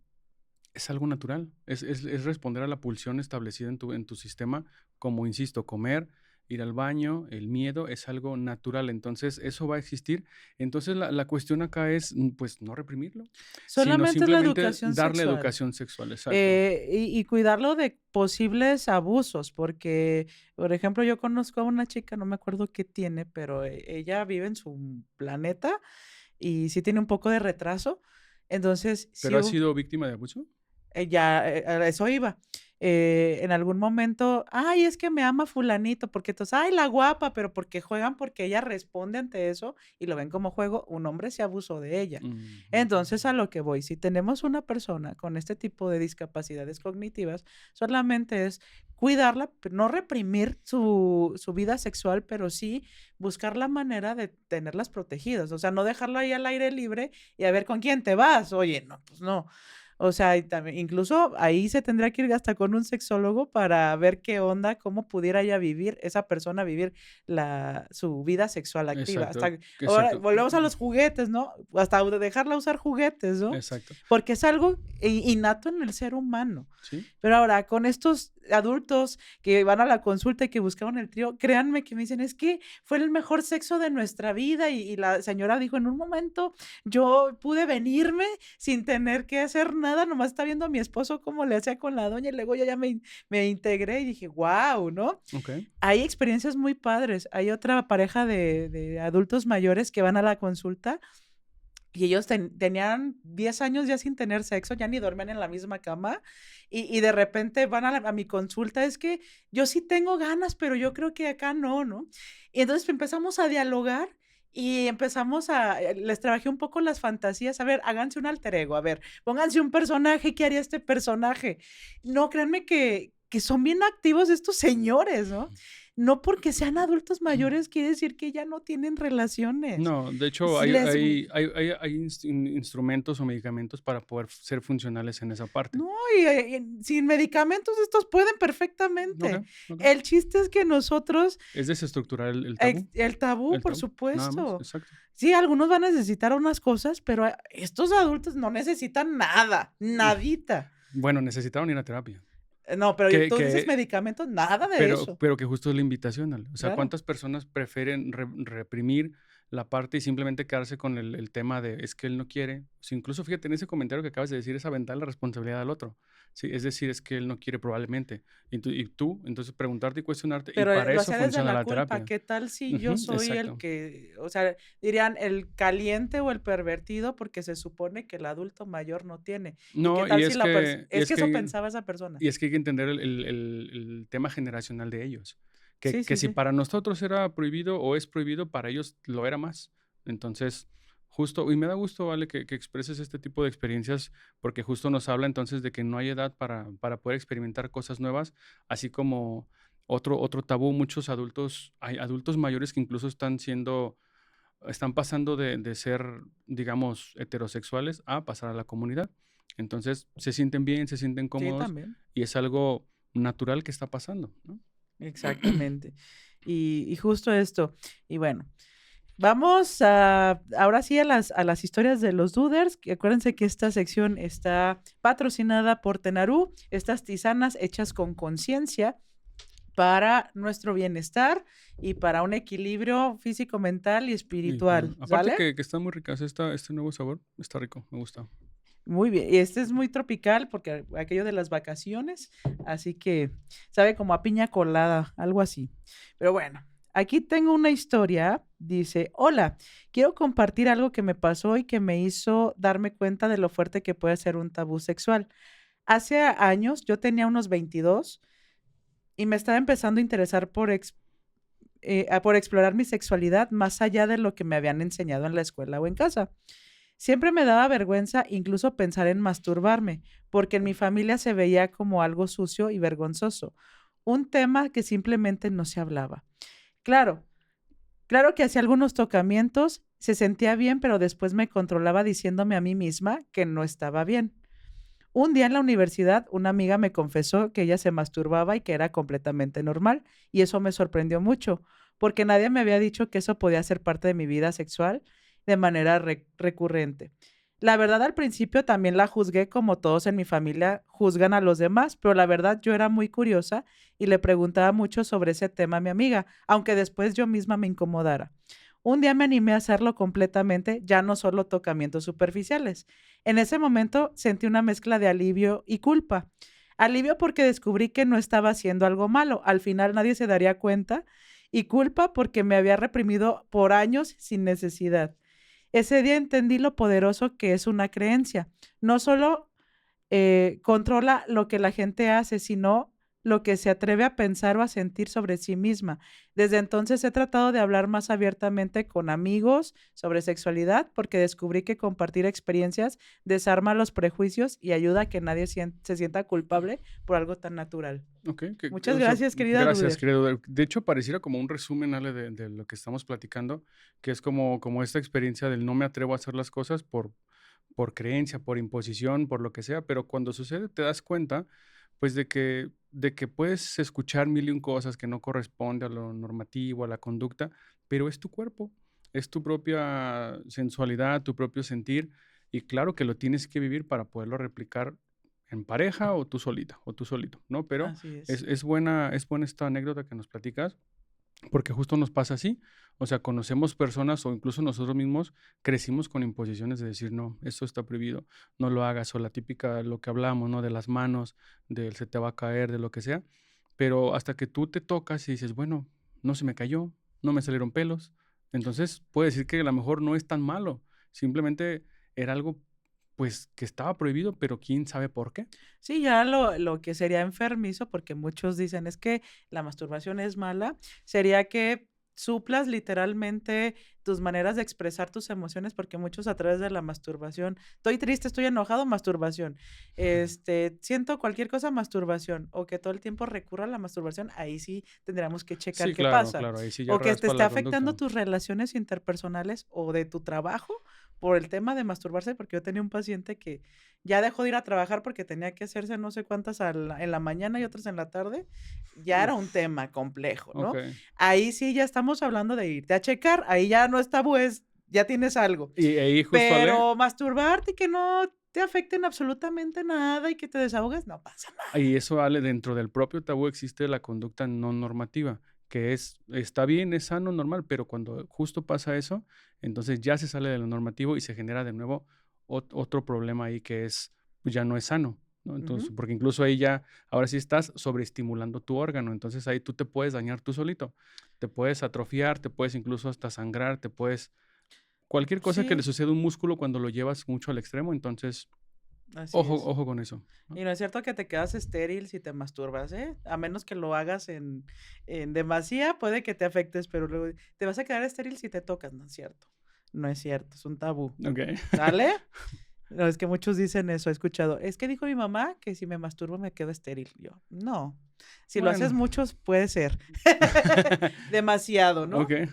es algo natural. Es responder a la pulsión establecida en tu sistema, como insisto, comer, ir al baño, el miedo es algo natural. Entonces, eso va a existir. Entonces, la cuestión acá es, pues, no reprimirlo, sino solamente es la simplemente educación darle sexual. educación sexual. Exacto. Y cuidarlo de posibles abusos, porque, por ejemplo, yo conozco a una chica, no me acuerdo qué tiene, pero ella vive en su planeta y sí tiene un poco de retraso. Entonces, sí ¿Pero has sido víctima de abuso? ya, a eso iba. En algún momento, ay, es que me ama fulanito, porque entonces, ay, la guapa, pero porque juegan, porque ella responde ante eso y lo ven como juego, un hombre se abusó de ella. Ujú. Entonces, a lo que voy, si tenemos una persona con este tipo de discapacidades cognitivas, solamente es cuidarla, no reprimir su vida sexual, pero sí buscar la manera de tenerlas protegidas. O sea, no dejarlo ahí al aire libre y a ver con quién te vas. Oye, no, pues no. O sea, y también incluso ahí se tendría que ir hasta con un sexólogo para ver qué onda, cómo pudiera ella vivir, esa persona vivir su vida sexual activa. Exacto, Hasta ahora exacto. volvemos a los juguetes, ¿no? Hasta dejarla usar juguetes, ¿no? Exacto. Porque es algo innato en el ser humano. Sí, Pero ahora, con estos adultos que van a la consulta y que buscaron el trío, créanme que me dicen, es que fue el mejor sexo de nuestra vida. Y la señora dijo, en un momento yo pude venirme sin tener que hacer nada, nomás está viendo a mi esposo cómo le hacía con la doña y luego yo ya me integré y dije, wow, ¿no? okey. Hay experiencias muy padres. Hay otra pareja de adultos mayores que van a la consulta y ellos tenían 10 años ya sin tener sexo, ya ni dormían en la misma cama, y de repente van a mi consulta, es que yo sí tengo ganas, pero yo creo que acá no, ¿no? Y entonces empezamos a dialogar y empezamos les trabajé un poco las fantasías, a ver, háganse un alter ego, a ver, pónganse un personaje, ¿qué haría este personaje? No, créanme que son bien activos estos señores, ¿no? No porque sean adultos mayores quiere decir que ya no tienen relaciones. No, de hecho, Sí hay les hay hay hay hay instrumentos o medicamentos para poder ser funcionales en esa parte. No, sin medicamentos estos pueden perfectamente. Okey, okey. El chiste es que nosotros, Es desestructurar el tabú, el tabú, el por tabú, nada más, supuesto. exacto. Sí, algunos van a necesitar unas cosas, pero estos adultos no necesitan nada, Mm, nadita. bueno, necesitaron ir a terapia, No, pero que tú dices que medicamentos, nada de pero eso. pero que justo es la invitación, Ale. O sea, Claro. ¿cuántas personas prefieren reprimir la parte y simplemente quedarse con el tema de: "Es que él no quiere"? O sea, incluso fíjate en ese comentario que acabas de decir, es aventar la responsabilidad al otro. Sí, es decir, es que él no quiere probablemente. Y tú, entonces preguntarte y cuestionarte, y Pero, para lo eso hacía desde funciona la la culpa, terapia. ¿qué tal si yo Ujú, soy el exacto. que, o sea, dirían el caliente o el pervertido, porque se supone que el adulto mayor no tiene? ¿Y qué No, tal si la persona y es es que eso que pensaba esa persona? y es que hay que entender el tema generacional de ellos, Sí, que sí, si sí. para nosotros era prohibido o es prohibido, para ellos lo era más. Entonces, justo y me da gusto, Vale, que expreses este tipo de experiencias, porque justo nos habla entonces de que no hay edad para poder experimentar cosas nuevas, así como otro tabú, muchos adultos hay adultos mayores que incluso están siendo están pasando de ser, digamos, heterosexuales a pasar a la comunidad. Entonces, se sienten bien, se sienten Sí, cómodos también. y es algo natural que está pasando, ¿no? Exactamente. Y justo esto. Y bueno, vamos ahora sí a las historias de los Duders. Que acuérdense que esta sección está patrocinada por Tenarú, estas tisanas hechas con conciencia para nuestro bienestar y para un equilibrio físico, mental y espiritual, Aparte ¿sale? que están muy ricas, este nuevo sabor está rico, me gusta. Muy bien, y este es muy tropical porque aquello de las vacaciones, así que sabe como a piña colada, algo así. Pero bueno, aquí tengo una historia, dice, hola, quiero compartir algo que me pasó y que me hizo darme cuenta de lo fuerte que puede ser un tabú sexual. Hace años, yo tenía unos 22 y me estaba empezando a interesar por explorar mi sexualidad más allá de lo que me habían enseñado en la escuela o en casa. Siempre me daba vergüenza incluso pensar en masturbarme, porque en mi familia se veía como algo sucio y vergonzoso, un tema que simplemente no se hablaba. Claro, claro que hacía algunos tocamientos, se sentía bien, pero después me controlaba diciéndome a mí misma que no estaba bien. Un día en la universidad, una amiga me confesó que ella se masturbaba y que era completamente normal, y eso me sorprendió mucho, porque nadie me había dicho que eso podía ser parte de mi vida sexual de manera recurrente. La verdad, al principio también la juzgué como todos en mi familia juzgan a los demás, pero la verdad yo era muy curiosa y le preguntaba mucho sobre ese tema a mi amiga, aunque después yo misma me incomodara. Un día me animé a hacerlo completamente, ya no solo tocamientos superficiales. En ese momento sentí una mezcla de alivio y culpa. Alivio porque descubrí que no estaba haciendo algo malo, al final nadie se daría cuenta, y culpa porque me había reprimido por años sin necesidad. Ese día entendí lo poderoso que es una creencia. No solo controla lo que la gente hace, sino lo que se atreve a pensar o a sentir sobre sí misma. Desde entonces he tratado de hablar más abiertamente con amigos sobre sexualidad porque descubrí que compartir experiencias desarma los prejuicios y ayuda a que nadie se sienta culpable por algo tan natural. Ok, Muchas o sea, gracias, querida gracias, Duder. querido. De hecho, pareciera como un resumen, Ale, de lo que estamos platicando, que es como esta experiencia del no me atrevo a hacer las cosas por creencia, por imposición, por lo que sea, pero cuando sucede te das cuenta, pues, de que puedes escuchar mil y un cosas que no corresponde a lo normativo, a la conducta, pero es tu cuerpo, es tu propia sensualidad, tu propio sentir, y claro que lo tienes que vivir para poderlo replicar en pareja o tú solita o tú solito, ¿no? Pero Así es. es buena esta anécdota que nos platicas, porque justo nos pasa así. O sea, conocemos personas o incluso nosotros mismos crecimos con imposiciones de decir, no, eso está prohibido, no lo hagas, o la típica, lo que hablamos, ¿no? De las manos, del se te va a caer, de lo que sea. Pero hasta que tú te tocas y dices, bueno, no se me cayó, no me salieron pelos. Entonces, puede decir que a lo mejor no es tan malo, simplemente era algo, pues, que estaba prohibido, pero quién sabe por qué. Sí, ya lo que sería enfermizo, porque muchos dicen es que la masturbación es mala, sería que suplas literalmente tus maneras de expresar tus emociones, porque muchos a través de la masturbación, estoy triste, estoy enojado, masturbación, siento cualquier cosa, masturbación, o que todo el tiempo recurra a la masturbación, ahí sí tendríamos que checar Sí, qué claro, pasa, claro, ahí sí ya o que te raspa esté la afectando conducta. tus relaciones interpersonales o de tu trabajo por el tema de masturbarse, porque yo tenía un paciente que ya dejó de ir a trabajar porque tenía que hacerse no sé cuántas en la mañana y otras en la tarde, ya era un Uf, tema complejo, ¿no? okey. Ahí sí ya estamos hablando de irte a checar, ahí ya no es tabú, ya tienes algo. Y ahí justo, Ale, Pero masturbarte y que no te afecte en absolutamente nada y que te desahogues, no pasa nada. y eso, Ale, dentro del propio tabú existe la conducta no normativa, que está bien, es sano, normal, pero cuando justo pasa eso, entonces ya se sale de lo normativo y se genera de nuevo otro problema ahí que es, pues, ya no es sano, ¿no? Entonces, Ujú. porque incluso ahí ya, ahora sí estás sobreestimulando tu órgano, entonces ahí tú te puedes dañar tú solito, te puedes atrofiar, te puedes incluso hasta sangrar, cualquier cosa que le Sí, suceda a un músculo cuando lo llevas mucho al extremo, entonces, así ojo, es. ojo con eso, ¿no? Y no es cierto que te quedas estéril si te masturbas, ¿eh? A menos que lo hagas en demasía, puede que te afectes, pero luego te vas a quedar estéril si te tocas, no es cierto. No es cierto, es un tabú. Okey. ¿Sale? No, es que muchos dicen eso, he escuchado. Es que dijo mi mamá que si me masturbo me quedo estéril. Yo, no. Si lo haces Bueno. muchos, puede ser. Demasiado, ¿no? Okey.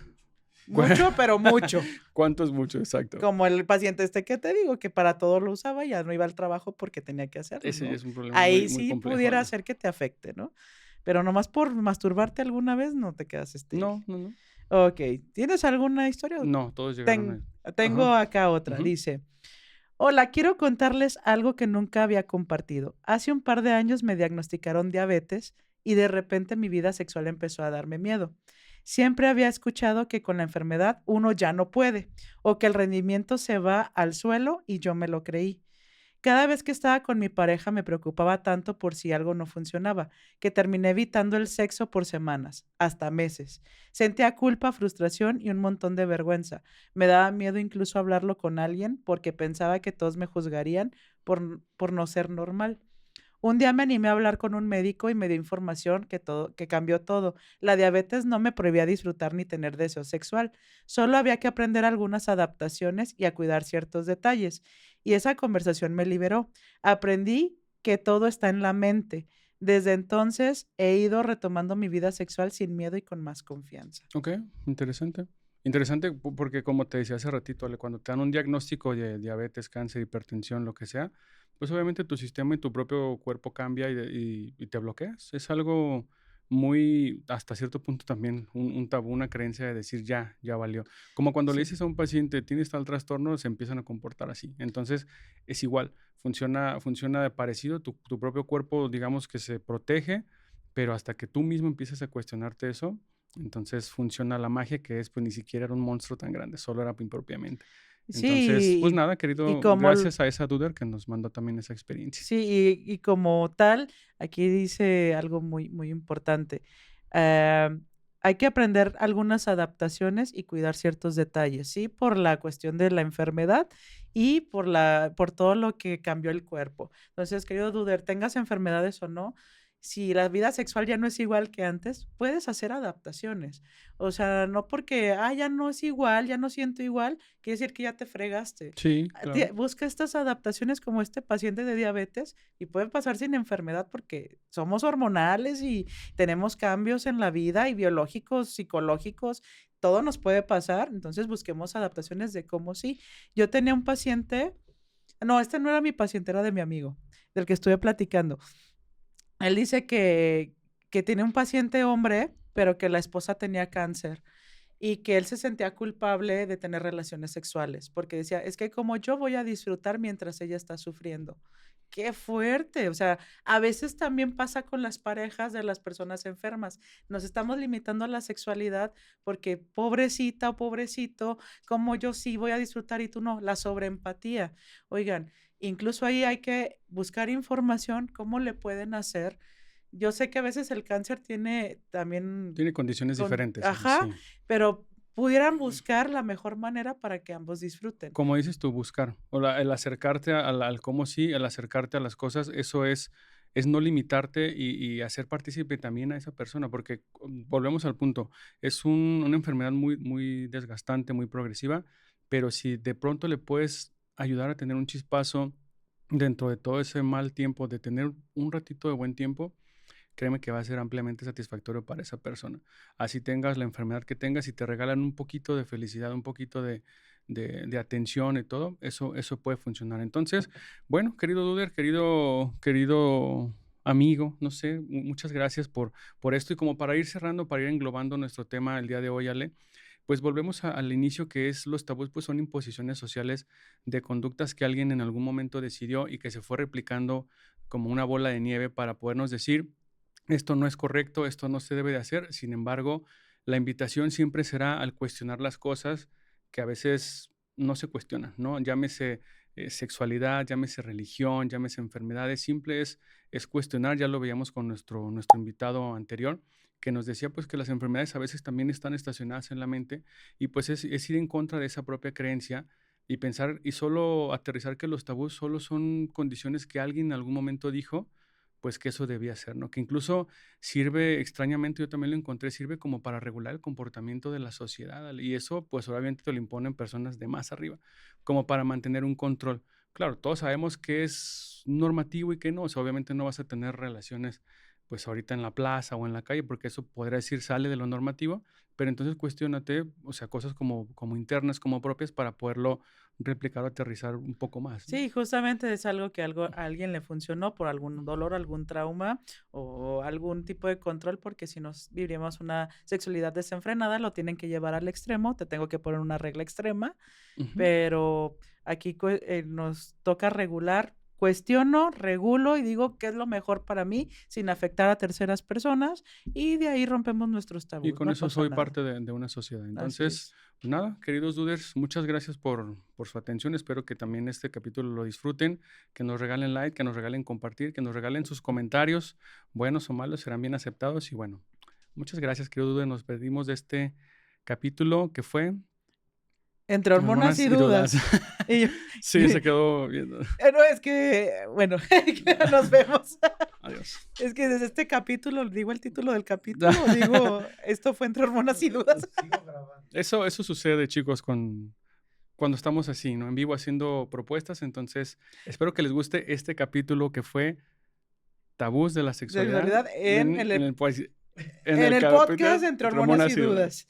Mucho, pero mucho. ¿Cuánto es mucho? Exacto. Como el paciente este que te digo, que para todo lo usaba, ya no iba al trabajo porque tenía que hacerlo, Ese ya ¿no? es un problema muy, Ahí muy sí complejo, pudiera Ale. ser que te afecte, ¿no? Pero nomás por masturbarte alguna vez no te quedas estéril. No, no, no. Okey, ¿tienes alguna historia? No, todos llegaron Ten a tengo ajá. acá otra, Ujú. dice: "Hola, quiero contarles algo que nunca había compartido. Hace un par de años me diagnosticaron diabetes y de repente mi vida sexual empezó a darme miedo. Siempre había escuchado que con la enfermedad uno ya no puede o que el rendimiento se va al suelo y yo me lo creí. Cada vez que estaba con mi pareja me preocupaba tanto por si algo no funcionaba, que terminé evitando el sexo por semanas, hasta meses. Sentía culpa, frustración y un montón de vergüenza. Me daba miedo incluso hablarlo con alguien porque pensaba que todos me juzgarían por no ser normal. Un día me animé a hablar con un médico y me dio información que cambió todo. La diabetes no me prohibía disfrutar ni tener deseo sexual. Solo había que aprender algunas adaptaciones y a cuidar ciertos detalles. Y esa conversación me liberó. Aprendí que todo está en la mente. Desde entonces he ido retomando mi vida sexual sin miedo y con más confianza. Okey, interesante. Interesante, porque como te decía hace ratito, Ale, cuando te dan un diagnóstico de diabetes, cáncer, hipertensión, lo que sea, pues, obviamente tu sistema y tu propio cuerpo cambia y te bloqueas. Es algo muy, hasta cierto punto también, un tabú, una creencia de decir: "Ya valió". Como cuando le Sí. dices a un paciente: "Tienes tal trastorno", se empiezan a comportar así. Entonces, es igual, funciona de parecido, tu propio cuerpo, digamos que se protege, pero hasta que tú mismo empiezas a cuestionarte eso, entonces funciona la magia que es, pues, ni siquiera era un monstruo tan grande, solo era impropiamente. Entonces, pues Sí, nada, y querido, como gracias a esa duda que nos mandó también esa experiencia. Sí, y como tal, aquí dice algo muy importante. Hay que aprender algunas adaptaciones y cuidar ciertos detalles, ¿sí? Por la cuestión de la enfermedad y por todo lo que cambió el cuerpo. Entonces, querido Duder, tengas enfermedades o no, si la vida sexual ya no es igual que antes, puedes hacer adaptaciones. O sea, no porque, ya no es igual, ya no siento igual, quiere decir que ya te fregaste. Sí, claro. Busca estas adaptaciones como este paciente de diabetes y pueden pasar sin enfermedad porque somos hormonales y tenemos cambios en la vida y biológicos, psicológicos, todo nos puede pasar, entonces busquemos adaptaciones de cómo sí. Yo tenía un paciente, no, este no era mi paciente, era de mi amigo, del que estuve platicando. Él dice que tiene un paciente hombre, pero que la esposa tenía cáncer. Y que él se sentía culpable de tener relaciones sexuales, porque decía: "Es que como yo voy a disfrutar mientras ella está sufriendo". Qué fuerte, o sea, a veces también pasa con las parejas de las personas enfermas. Nos estamos limitando a la sexualidad porque pobrecita o pobrecito, como yo sí voy a disfrutar y tú no, la sobreempatía. Oigan, incluso ahí hay que buscar información, cómo le pueden hacer. Yo sé que a veces el cáncer tiene también Tiene condiciones diferentes, ajá, sí. pero pudieran buscar la mejor manera para que ambos disfruten. Como dices tú, buscar, o el acercarte al cómo sí, el acercarte a las cosas, eso es no limitarte y hacer partícipe también a esa persona, porque volvemos al punto, es una enfermedad muy desgastante, muy progresiva, pero si de pronto le puedes ayudar a tener un chispazo dentro de todo ese mal tiempo, de tener un ratito de buen tiempo, créeme que va a ser ampliamente satisfactorio para esa persona. Así tengas la enfermedad que tengas y te regalan un poquito de felicidad, un poquito de atención y todo, eso puede funcionar. Entonces, bueno, querido Duder, querido amigo, no sé, muchas gracias por esto. Y como para ir cerrando, para ir englobando nuestro tema el día de hoy, Ale, pues volvemos al inicio, que es los tabús, pues son imposiciones sociales de conductas que alguien en algún momento decidió y que se fue replicando como una bola de nieve para podernos decir: esto no es correcto, esto no se debe de hacer. Sin embargo, la invitación siempre será al cuestionar las cosas que a veces no se cuestionan, ¿no? Llámese sexualidad, llámese religión, llámese enfermedades, simple es cuestionar, ya lo veíamos con nuestro invitado anterior, que nos decía pues que las enfermedades a veces también están estacionadas en la mente y pues es ir en contra de esa propia creencia y pensar y solo aterrizar que los tabús solo son condiciones que alguien en algún momento dijo pues que eso debía ser, ¿no? Que incluso sirve, extrañamente yo también lo encontré, sirve como para regular el comportamiento de la sociedad, Ale, y eso, pues, obviamente te lo imponen personas de más arriba, como para mantener un control. Claro, todos sabemos qué es normativo y qué no, o sea, obviamente no vas a tener relaciones, pues, ahorita en la plaza o en la calle, porque eso podría decir sale de lo normativo, pero entonces cuestiónate, o sea, cosas como internas, como propias, para poderlo replicar o aterrizar un poco más, ¿no? Sí, justamente es algo que a alguien le funcionó por algún dolor, algún trauma o algún tipo de control, porque si nos viviríamos una sexualidad desenfrenada, lo tienen que llevar al extremo, te tengo que poner una regla extrema, Ujú. pero aquí nos toca regular, cuestiono, regulo y digo qué es lo mejor para mí sin afectar a terceras personas y de ahí rompemos nuestros Y tabús, con no eso pasa soy nada. parte de una sociedad. Así Entonces, es. pues nada, queridos Duders, muchas gracias por su atención. Espero que también este capítulo lo disfruten, que nos regalen like, que nos regalen compartir, que nos regalen sus comentarios, buenos o malos, serán bien aceptados. Y bueno, muchas gracias, queridos Duders. Nos despedimos de este capítulo que fue Entre hormonas Hormonas y y Dudas. dudas. Y yo, Sí, se quedó viendo. no, es que, bueno, nos vemos. Adiós. Es que desde este capítulo, ¿digo el título del capítulo o digo esto fue entre hormonas y dudas? Sigo grabando. Eso sucede, chicos, cuando estamos así, ¿no? En vivo haciendo propuestas. Entonces, espero que les guste este capítulo que fue Tabús de la De Sexualidad realidad en el en el podcast capítulo entre hormonas y dudas.